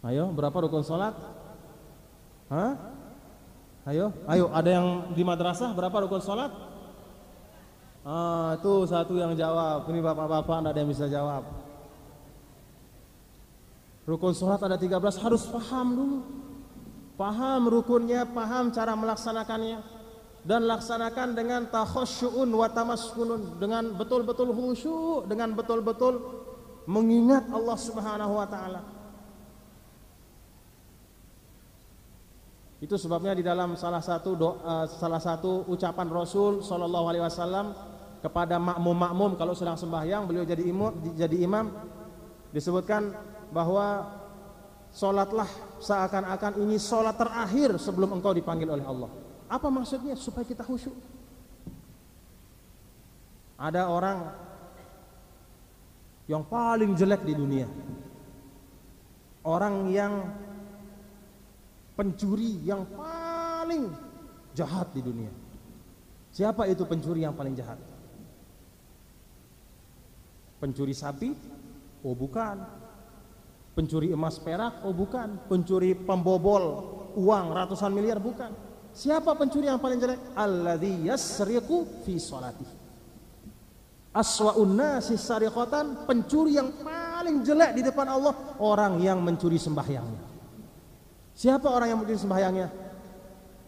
S3: Ayo, berapa rukun sholat? Hah? Ayo, ada yang di madrasah berapa rukun sholat? Itu satu yang jawab. Ini bapak-bapak ada yang bisa jawab. Rukun sholat ada 13, harus paham dulu. Paham rukunnya, paham cara melaksanakannya, dan laksanakan dengan takhasyu'un wa tamaskunun, dengan betul-betul khusyuk, dengan betul-betul mengingat Allah Subhanahu wa taala. Itu sebabnya di dalam salah satu ucapan Rasul sallallahu alaihi wasallam kepada makmum kalau sedang sembahyang, beliau jadi imam, disebutkan bahwa sholatlah seakan-akan ini sholat terakhir sebelum engkau dipanggil oleh Allah. Apa maksudnya? Supaya kita khusyuk. Ada orang yang paling jelek di dunia, orang yang pencuri yang paling jahat di dunia. Siapa itu pencuri yang paling jahat? Pencuri sapi? Oh bukan. Pencuri emas perak? Oh bukan. Pencuri pembobol uang ratusan miliar? Bukan. Siapa pencuri yang paling jelek? Alladzi yasriqu fi sholati. Aswa'un nasi sariqatan, pencuri yang paling jelek di depan Allah, orang yang mencuri sembahyangnya. Siapa orang yang mencuri sembahyangnya?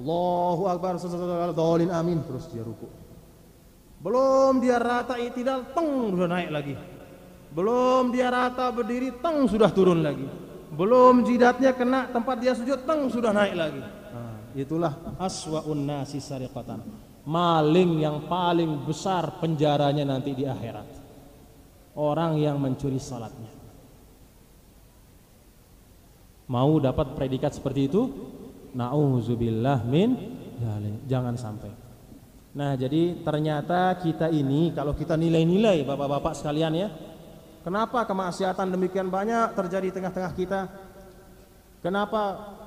S3: Allahu Akbar, dolin amin, terus dia ruku. Belum dia rata i'tidal, teng sudah naik lagi. Belum dia rata berdiri, teng sudah turun lagi. Belum jidatnya kena tempat dia sujud, teng sudah naik lagi. Itulah aswa'un nasi sariqatan, maling yang paling besar penjaranya nanti di akhirat. Orang yang mencuri salatnya. Mau dapat predikat seperti itu? Na'udzubillah min dzalik. Jangan sampai. Nah, jadi ternyata kita ini, kalau kita nilai-nilai bapak-bapak sekalian ya, kenapa kemaksiatan demikian banyak terjadi di tengah-tengah kita? Kenapa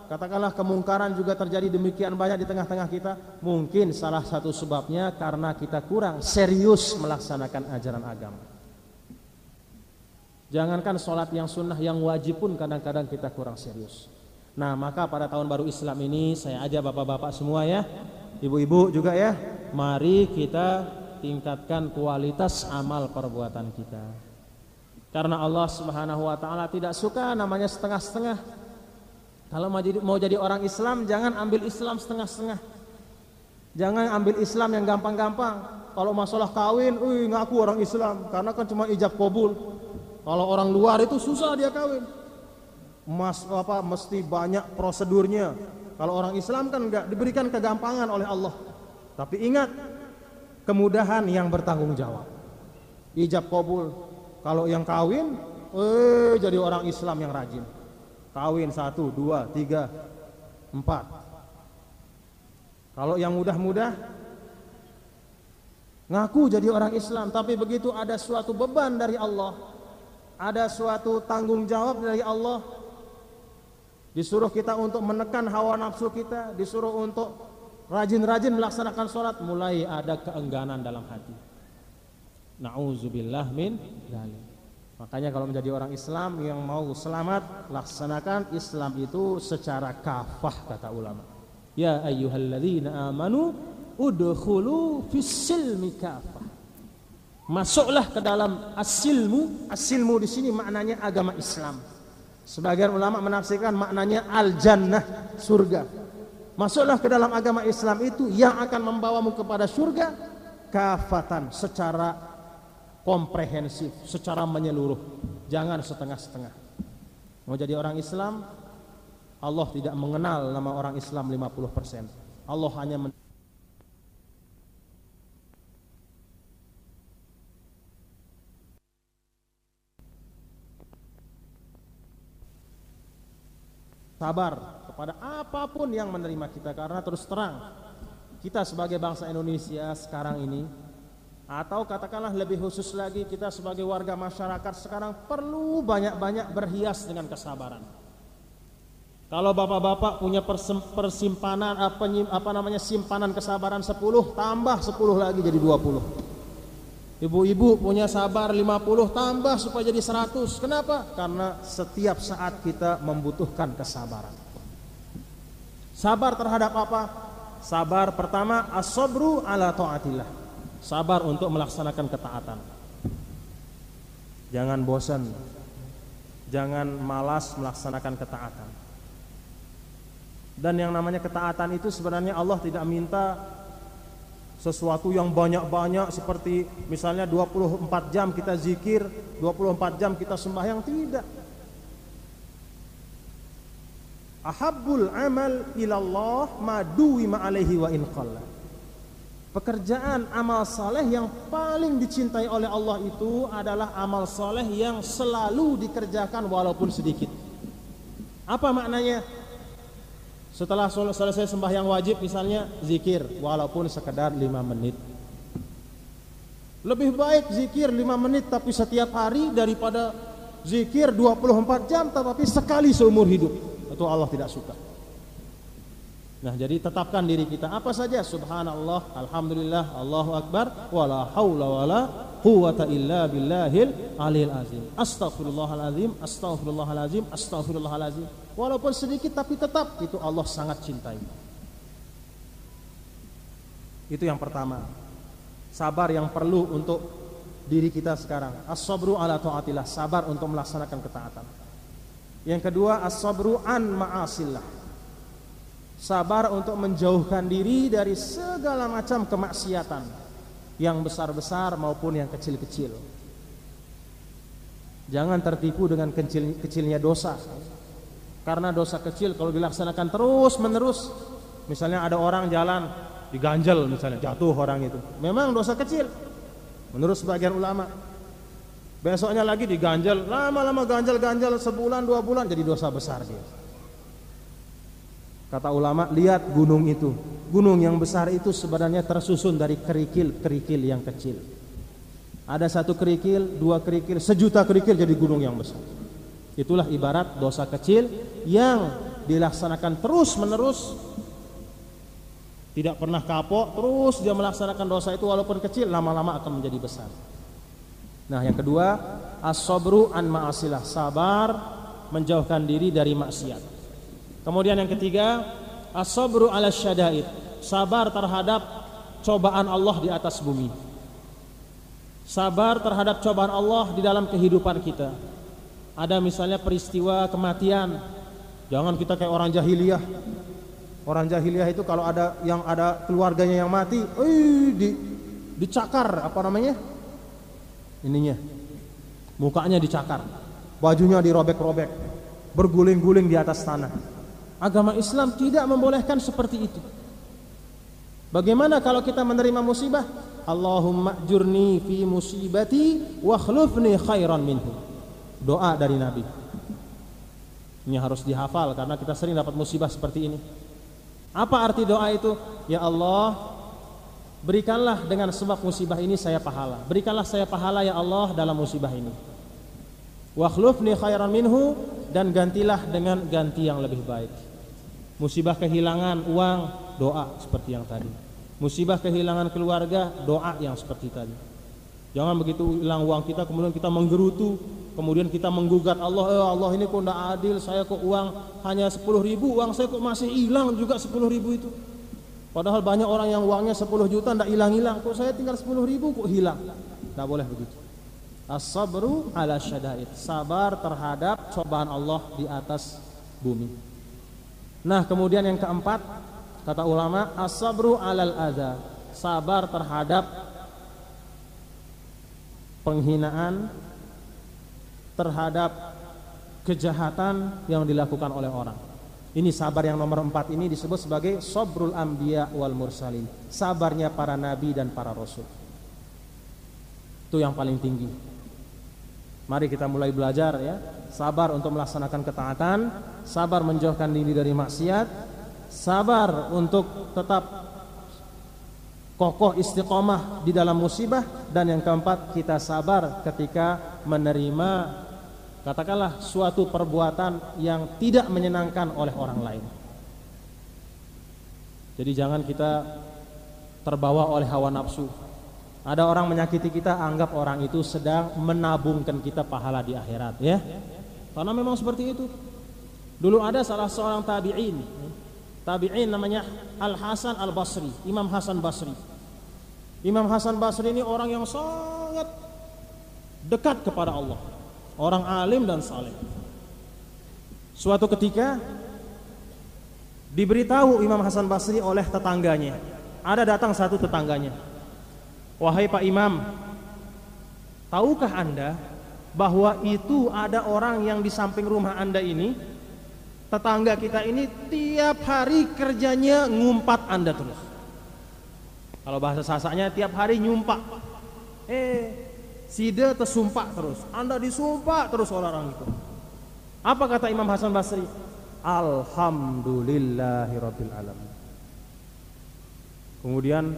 S3: katakanlah kemungkaran juga terjadi demikian banyak di tengah-tengah kita? Mungkin salah satu sebabnya karena kita kurang serius melaksanakan ajaran agama. Jangankan sholat yang sunnah, yang wajib pun kadang-kadang kita kurang serius. Nah, maka pada tahun baru Islam ini saya ajak bapak-bapak semua ya, ibu-ibu juga ya, mari kita tingkatkan kualitas amal perbuatan kita. Karena Allah Subhanahu wa taala tidak suka namanya setengah-setengah. Kalau mau jadi orang Islam, jangan ambil Islam setengah-setengah. Jangan ambil Islam yang gampang-gampang. Kalau masalah kawin, ngaku orang Islam karena kan cuma ijab kabul. Kalau orang luar itu susah dia kawin. Mesti banyak prosedurnya. Kalau orang Islam kan enggak, diberikan kegampangan oleh Allah. Tapi ingat, kemudahan yang bertanggung jawab. Ijab kabul. Kalau yang kawin, jadi orang Islam yang rajin. Kawin 1, 2, 3, 4.
S2: Kalau yang mudah-mudah ngaku jadi orang Islam, tapi begitu ada suatu beban dari Allah, ada suatu tanggung jawab dari Allah, disuruh kita untuk menekan hawa nafsu kita, disuruh untuk rajin-rajin melaksanakan sholat, mulai ada keengganan dalam hati. Na'udzubillah min dzalik. Makanya kalau menjadi orang Islam yang mau selamat, laksanakan Islam itu secara kafah, kata ulama. Ya ayyuhalladzina amanu udkhulu fis-silmi kafah. Masuklah ke dalam as-silmu. As-silmu di sini maknanya agama Islam. Sebagian ulama menafsirkan maknanya al-jannah, surga. Masuklah ke dalam agama Islam itu yang akan membawamu kepada surga kafatan, secara komprehensif, secara menyeluruh. Jangan setengah-setengah. Mau jadi orang Islam, Allah tidak mengenal nama orang Islam 50%. Allah hanya sabar kepada apapun yang menerima kita, karena terus terang kita sebagai bangsa Indonesia sekarang ini, atau katakanlah lebih khusus lagi kita sebagai warga masyarakat sekarang, perlu banyak-banyak berhias dengan kesabaran. Kalau bapak-bapak punya persimpanan simpanan kesabaran 10, tambah 10 lagi jadi 20. Ibu-ibu punya sabar 50, tambah supaya jadi 100. Kenapa? Karena setiap saat kita membutuhkan kesabaran. Sabar terhadap apa? Sabar pertama, as-sabru ala ta'atillah. Sabar untuk melaksanakan ketaatan. Jangan bosan, jangan malas melaksanakan ketaatan. Dan yang namanya ketaatan itu sebenarnya Allah tidak minta sesuatu yang banyak-banyak, seperti misalnya 24 jam kita zikir, 24 jam kita sembahyang, tidak. Ahabbul amal ilallah ma duwima alaihi wa in qalla. Pekerjaan amal saleh yang paling dicintai oleh Allah itu adalah amal saleh yang selalu dikerjakan walaupun sedikit. Apa maknanya? Setelah selesai sembahyang wajib misalnya zikir walaupun sekedar 5 menit. Lebih baik zikir 5 menit tapi setiap hari daripada zikir 24 jam tetapi sekali seumur hidup. Itu Allah tidak suka. Nah, jadi tetapkan diri kita apa saja, subhanallah, alhamdulillah, Allahu akbar, wala haula wala quwwata illa billahil aliyil azim. Astaghfirullahalazim, astaghfirullahalazim, astaghfirullahalazim. Walaupun sedikit tapi tetap itu Allah sangat cintai. Itu yang pertama. Sabar yang perlu untuk diri kita sekarang. As-sabru ala taatillah, sabar untuk melaksanakan ketaatan. Yang kedua, as-sabru an ma'asillah. Sabar untuk menjauhkan diri dari segala macam kemaksiatan, yang besar-besar maupun yang kecil-kecil. Jangan tertipu dengan kecilnya dosa. Karena dosa kecil kalau dilaksanakan terus-menerus, misalnya ada orang jalan diganjel misalnya, jatuh orang itu, memang dosa kecil menurut sebagian ulama. Besoknya lagi diganjel, lama-lama ganjel-ganjel sebulan 2 bulan jadi dosa besar dia. Kata ulama, lihat gunung itu. Gunung yang besar itu sebenarnya tersusun dari kerikil-kerikil yang kecil. Ada 1 kerikil, 2 kerikil, 1.000.000 kerikil jadi gunung yang besar. Itulah ibarat dosa kecil yang dilaksanakan terus-menerus, tidak pernah kapok, terus dia melaksanakan dosa itu walaupun kecil, lama-lama akan menjadi besar. Nah, yang kedua, as-sabru an ma'asilah, sabar menjauhkan diri dari maksiat. Kemudian yang ketiga, as-sabru ala syada'id, sabar terhadap cobaan Allah di atas bumi. Sabar terhadap cobaan Allah di dalam kehidupan kita. Ada misalnya peristiwa kematian, jangan kita kayak orang jahiliyah. Orang jahiliyah itu kalau ada keluarganya yang mati, dicakar, apa namanya? Ininya, mukanya dicakar, bajunya dirobek-robek, berguling-guling di atas tanah. Agama Islam tidak membolehkan seperti itu. Bagaimana kalau kita menerima musibah? Allahumma ajurni fi musibati wa khlufni khairan minhu. Doa dari Nabi. Ini harus dihafal karena kita sering dapat musibah seperti ini. Apa arti doa itu? Ya Allah, berikanlah dengan sebab musibah ini saya pahala. Berikanlah saya pahala ya Allah dalam musibah ini. Wa khlufni khairan minhu, dan gantilah dengan ganti yang lebih baik. Musibah kehilangan uang, doa seperti yang tadi. Musibah kehilangan keluarga, doa yang seperti tadi. Jangan begitu hilang uang kita kemudian kita menggerutu, kemudian kita menggugat Allah, Allah ini kok tidak adil, saya kok uang hanya 10.000, uang saya kok masih hilang juga 10.000 itu. Padahal banyak orang yang uangnya 10 juta tidak hilang-hilang, kok saya tinggal 10.000 kok hilang. Tidak boleh begitu. As-sabru ala syada'id, sabar terhadap cobaan Allah di atas bumi. Nah, kemudian yang keempat, kata ulama, as-sabru alal adza, sabar terhadap penghinaan, terhadap kejahatan yang dilakukan oleh orang. Ini sabar yang nomor 4 ini disebut sebagai sabrul anbiya wal mursalin, sabarnya para nabi dan para rasul. Itu yang paling tinggi. Mari kita mulai belajar ya. Sabar untuk melaksanakan ketaatan, sabar menjauhkan diri dari maksiat, sabar untuk tetap kokoh istiqomah di dalam musibah, dan yang keempat kita sabar ketika menerima katakanlah suatu perbuatan yang tidak menyenangkan oleh orang lain. Jadi jangan kita terbawa oleh hawa nafsu. Ada orang menyakiti kita, anggap orang itu sedang menabungkan kita pahala di akhirat ya. Karena memang seperti itu. Dulu ada salah seorang tabi'in namanya Al-Hasan Al-Basri, Imam Hasan Basri. Imam Hasan Basri ini orang yang sangat dekat kepada Allah, orang alim dan saleh. Suatu ketika diberitahu Imam Hasan Basri oleh tetangganya. Ada datang satu tetangganya. Wahai Pak Imam, tahukah Anda bahwa itu ada orang yang di samping rumah Anda ini, tetangga kita ini tiap hari kerjanya ngumpat Anda terus. Kalau bahasa Sasanya tiap hari nyumpak. Sida tersumpak terus, Anda disumpak terus orang itu. Apa kata Imam Hasan Basri? Alhamdulillahirabbil alamin. Kemudian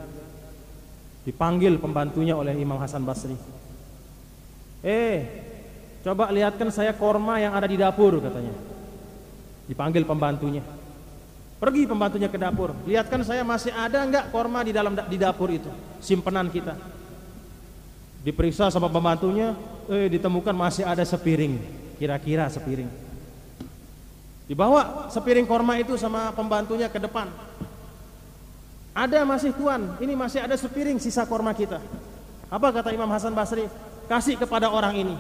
S2: dipanggil pembantunya oleh Imam Hasan Basri. Coba lihatkan saya korma yang ada di dapur, katanya. Dipanggil pembantunya. Pergi pembantunya ke dapur, lihatkan saya masih ada enggak korma di dapur itu, simpenan kita. Diperiksa sama pembantunya, ditemukan masih ada sepiring, kira-kira sepiring. Dibawa sepiring korma itu sama pembantunya ke depan. Ada masih tuan, ini masih ada sepiring sisa korma kita. Apa kata Imam Hasan Basri? Kasih kepada orang ini.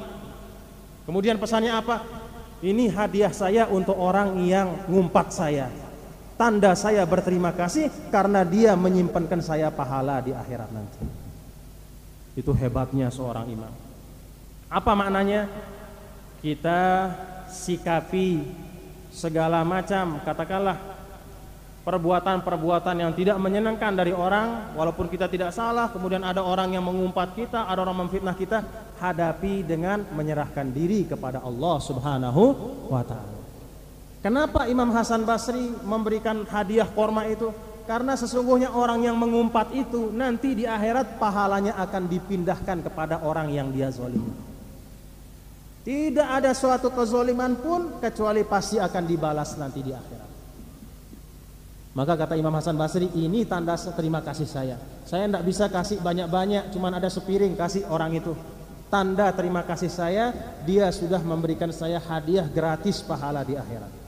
S2: Kemudian pesannya apa? Ini hadiah saya untuk orang yang ngumpat saya. Tanda saya berterima kasih karena dia menyimpankan saya pahala di akhirat nanti. Itu hebatnya seorang imam. Apa maknanya? Kita sikapi segala macam, katakanlah perbuatan-perbuatan yang tidak menyenangkan dari orang, walaupun kita tidak salah, kemudian ada orang yang mengumpat kita, ada orang memfitnah kita, hadapi dengan menyerahkan diri kepada Allah Subhanahu wa ta'ala. Kenapa Imam Hasan Basri memberikan hadiah korma itu? Karena sesungguhnya orang yang mengumpat itu nanti di akhirat pahalanya akan dipindahkan kepada orang yang dia zalimi. Tidak ada suatu kezaliman pun kecuali pasti akan dibalas nanti di akhirat. Maka kata Imam Hasan Basri, ini tanda terima kasih saya. Saya tidak bisa kasih banyak-banyak, cuma ada sepiring kasih orang itu. Tanda terima kasih saya, dia sudah memberikan saya hadiah gratis pahala di akhirat.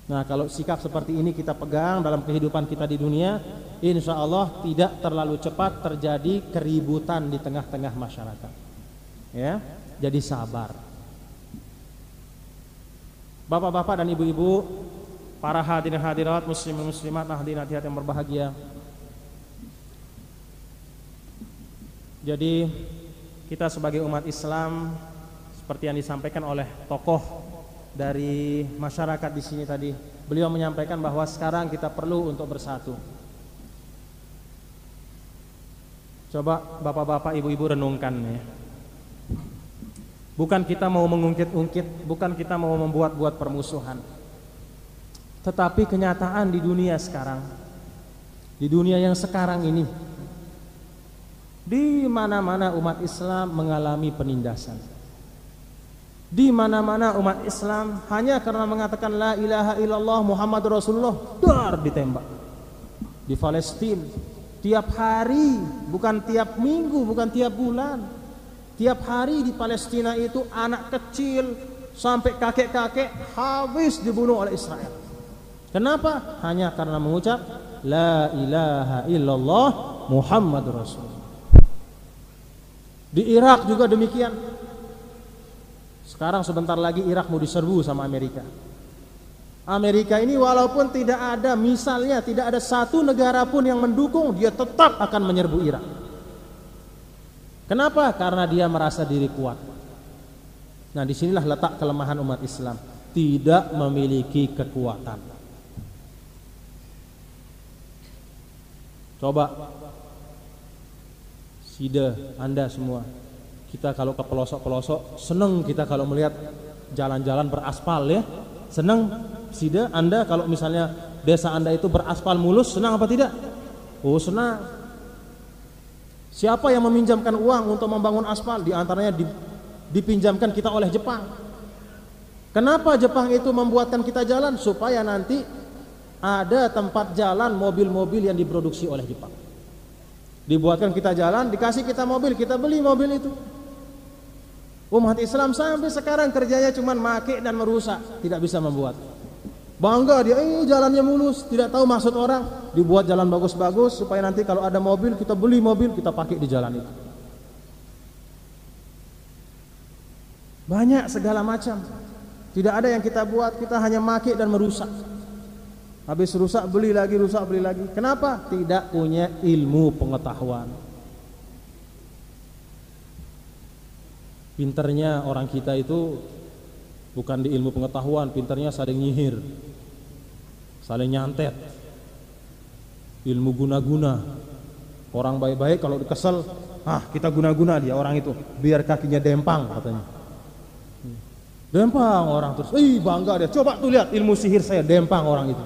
S2: Nah, kalau sikap seperti ini kita pegang dalam kehidupan kita di dunia, insya Allah tidak terlalu cepat terjadi keributan di tengah-tengah masyarakat. Ya, jadi sabar. Bapak-bapak dan ibu-ibu, para hadirin hadirat, muslimin muslimat, hadirin hadirat yang berbahagia. Jadi kita sebagai umat Islam, seperti yang disampaikan oleh tokoh dari masyarakat di sini tadi, beliau menyampaikan bahwa sekarang kita perlu untuk bersatu. Coba bapak-bapak, ibu-ibu renungkan ya. Bukan kita mau mengungkit-ungkit, bukan kita mau membuat-buat permusuhan.
S4: Tetapi kenyataan di dunia sekarang, di dunia yang sekarang ini, di mana-mana umat Islam mengalami penindasan. Di mana-mana umat Islam hanya karena mengatakan la ilaha illallah Muhammad Rasulullah, dar ditembak. Di Palestina tiap hari, bukan tiap minggu, bukan tiap bulan, tiap hari di Palestina itu anak kecil sampai kakek-kakek habis dibunuh oleh Israel. Kenapa? Hanya karena mengucap la ilaha illallah Muhammad Rasulullah. Di Irak juga demikian. Sekarang sebentar lagi Irak mau diserbu sama Amerika. Amerika ini walaupun tidak ada, misalnya tidak ada satu negara pun yang mendukung, dia tetap akan menyerbu Irak. Kenapa? Karena dia merasa diri kuat. Nah, disinilah letak kelemahan umat Islam, tidak memiliki kekuatan. Coba Sida, Anda semua, kita kalau ke pelosok-pelosok seneng kita kalau melihat jalan-jalan beraspal ya. Senang Sida, Anda kalau misalnya desa Anda itu beraspal mulus, senang apa tidak? Oh, senang. Siapa yang meminjamkan uang untuk membangun aspal? Di antaranya dipinjamkan kita oleh Jepang. Kenapa Jepang itu membuatkan kita jalan? Supaya nanti ada tempat jalan mobil-mobil yang diproduksi oleh Jepang. Dibuatkan kita jalan, dikasih kita mobil, kita beli mobil itu. Umat Islam sampai sekarang kerjanya cuma make dan merusak, tidak bisa membuat. Bangga dia, jalannya mulus, tidak tahu maksud orang. Dibuat jalan bagus-bagus supaya nanti kalau ada mobil, kita beli mobil, kita pakai di jalan itu. Banyak segala macam. Tidak ada yang kita buat, kita hanya make dan merusak. Habis rusak beli lagi, rusak beli lagi. Kenapa? Tidak punya ilmu pengetahuan. Pinternya orang kita itu bukan di ilmu pengetahuan, pinternya saling nyihir, saling nyantet, ilmu guna-guna. Orang baik-baik kalau kesel, kita guna-guna dia orang itu, biar kakinya dempang katanya. Dempang orang terus, bangga dia. Coba tuh lihat ilmu sihir saya, dempang orang itu.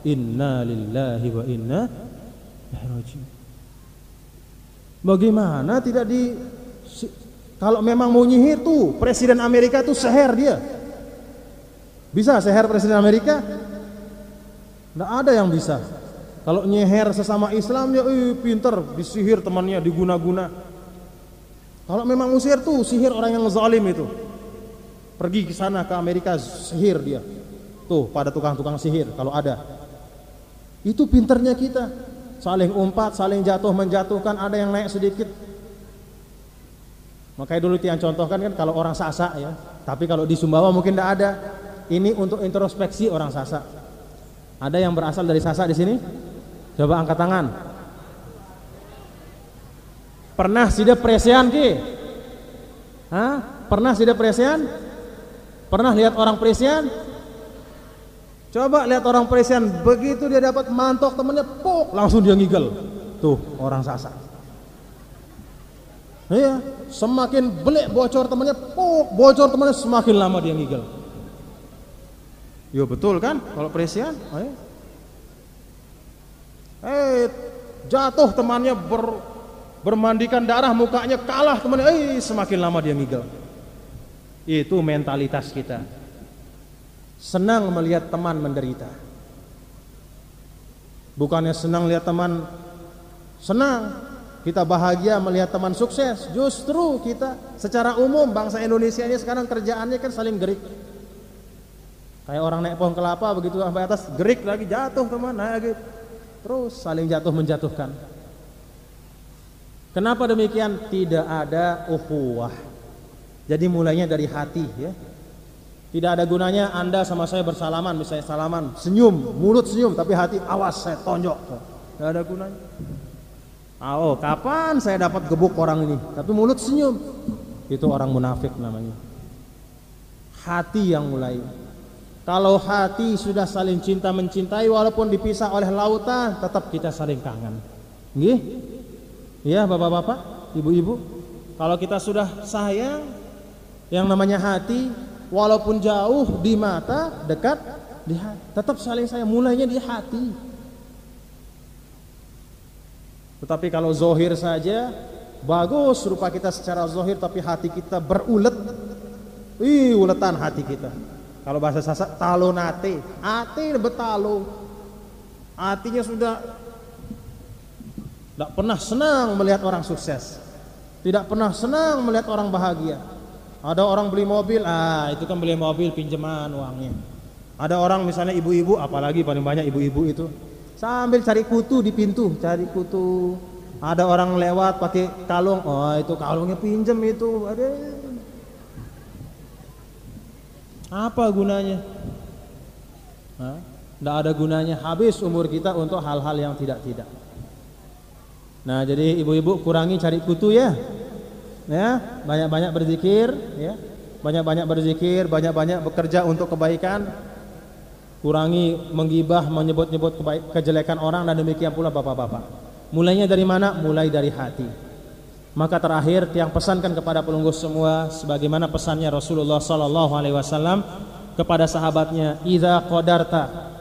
S4: Inna lillahi wa inna ilaihi raji'un. Bagaimana tidak kalau memang mau nyihir tuh Presiden Amerika tuh seher dia. Bisa seher Presiden Amerika? Nggak ada yang bisa. Kalau nyeher sesama Islam ya pinter, disihir temannya, diguna-guna. Kalau memang mau sihir tuh sihir orang yang zalim itu. Pergi ke sana ke Amerika, sihir dia. Tuh pada tukang-tukang sihir kalau ada. Itu pinternya kita. Saling umpat, saling jatuh menjatuhkan, ada yang naik sedikit. Makanya dulu yang contohkan kan kalau orang Sasak ya. Tapi kalau di Sumbawa mungkin tidak ada. Ini untuk introspeksi orang Sasak. Ada yang berasal dari Sasak di sini? Coba angkat tangan. Pernah Sida Presian ki? Pernah Sida Presian? Pernah lihat orang Presian? Coba lihat orang Presian, begitu dia dapat mantok temennya, langsung dia ngigel. Tuh orang Sasak. Iya, semakin belik bocor temannya, bocor temannya, semakin lama dia ngigel. Yo betul kan? Kalau Presian, jatuh temannya bermandikan darah, mukanya kalah temannya, semakin lama dia ngigel. Itu mentalitas kita. Senang melihat teman menderita. Bukannya senang lihat teman senang. Kita bahagia melihat teman sukses. Justru kita secara umum bangsa Indonesia ini sekarang kerjaannya kan saling gerik. Kayak orang naik pohon kelapa begitu sampai atas gerik lagi, jatuh teman, naik gitu. Terus saling jatuh menjatuhkan. Kenapa demikian? Tidak ada ukhuwah. Jadi mulainya dari hati ya. Tidak ada gunanya Anda sama saya bersalaman, misalnya salaman, senyum, mulut senyum, tapi hati awas saya tonjok. Tidak ada gunanya. Kapan saya dapat gebuk orang ini? Tapi mulut senyum. Itu orang munafik namanya. Hati yang mulai. Kalau hati sudah saling cinta mencintai, walaupun dipisah oleh lautan, tetap kita saling kangen. Nggih? Ya bapak-bapak, ibu-ibu. Kalau kita sudah sayang, yang namanya hati, walaupun jauh di mata, dekat Di hati. Tetap saling sayang, mulainya di hati. Tetapi kalau zohir saja, bagus rupa kita secara zohir, tapi hati kita berulet. Uletan hati kita. Kalau bahasa Sasak, talonate, ate betalo. Hatinya sudah tidak pernah senang melihat orang sukses, tidak pernah senang melihat orang bahagia. Ada orang beli mobil, itu kan beli mobil pinjaman uangnya. Ada orang misalnya ibu-ibu, apalagi paling banyak ibu-ibu itu sambil cari kutu di pintu, cari kutu. Ada orang lewat pakai kalung, itu kalungnya pinjam itu. Apa gunanya? Tidak ada gunanya, habis umur kita untuk hal-hal yang tidak-tidak. Nah, jadi ibu-ibu kurangi cari kutu ya. Ya, banyak-banyak berzikir ya. Banyak-banyak berzikir, banyak-banyak bekerja untuk kebaikan. Kurangi menggibah, menyebut-nyebut kejelekan orang, dan demikian pula bapak-bapak. Mulainya dari mana? Mulai dari hati. Maka terakhir yang pesankan kepada pelunggu semua, sebagaimana pesannya Rasulullah sallallahu alaihi wasallam kepada sahabatnya, "Idza qadarta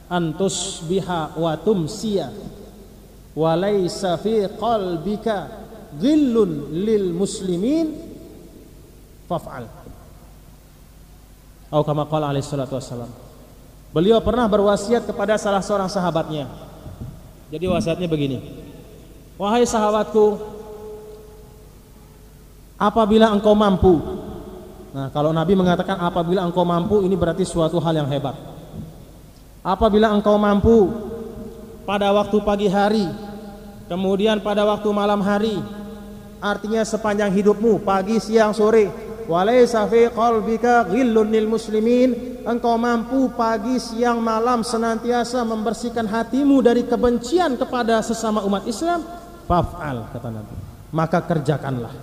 S4: antus biha wa tumsiya wa laysa fi qalbika ghillun lil muslimin faf'al." Atau kama qala alaihi salatu wassalam. Beliau pernah berwasiat kepada salah seorang sahabatnya. Jadi wasiatnya begini, "Wahai sahabatku, apabila engkau mampu." Nah, kalau Nabi mengatakan apabila engkau mampu, ini berarti suatu hal yang hebat. Apabila engkau mampu pada waktu pagi hari, kemudian pada waktu malam hari, artinya sepanjang hidupmu, pagi, siang, sore, walaysa fi qalbika ghillun lil muslimin, engkau mampu pagi, siang, malam senantiasa membersihkan hatimu dari kebencian kepada sesama umat Islam, faf'al, kata Nabi, maka kerjakanlah.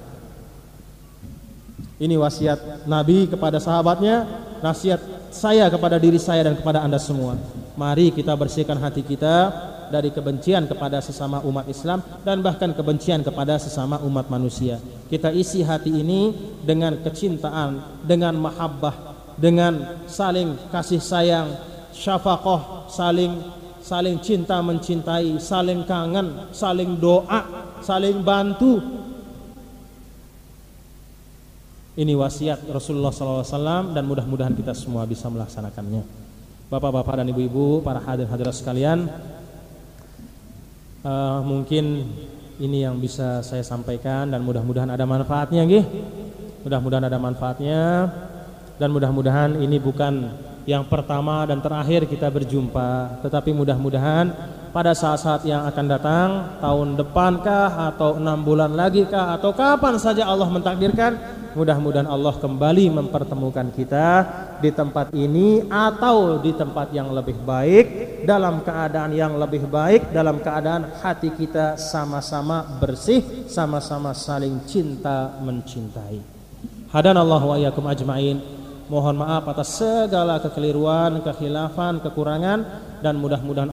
S4: Ini wasiat Nabi kepada sahabatnya, nasihat saya kepada diri saya dan kepada Anda semua. Mari kita bersihkan hati kita dari kebencian kepada sesama umat Islam dan bahkan kebencian kepada sesama umat manusia. Kita isi hati ini dengan kecintaan, dengan mahabbah, dengan saling kasih sayang, syafaqah, saling cinta mencintai, saling kangen, saling doa, saling bantu. Ini wasiat Rasulullah SAW dan mudah-mudahan kita semua bisa melaksanakannya. Bapak-bapak dan ibu-ibu, para hadirin-hadirat sekalian, mungkin ini yang bisa saya sampaikan dan mudah-mudahan ada manfaatnya, nggih. Mudah-mudahan ada manfaatnya dan mudah-mudahan ini bukan yang pertama dan terakhir kita berjumpa, tetapi mudah-mudahan pada saat-saat yang akan datang, tahun depankah atau 6 bulan lagi kah atau kapan saja Allah mentakdirkan, mudah-mudahan Allah kembali mempertemukan kita di tempat ini atau di tempat yang lebih baik, dalam keadaan yang lebih baik, dalam keadaan hati kita sama-sama bersih, sama-sama saling cinta mencintai. Hadanallahu wa iyyakum ajmain. Mohon maaf atas segala kekeliruan, kekhilafan, kekurangan, dan mudah-mudahan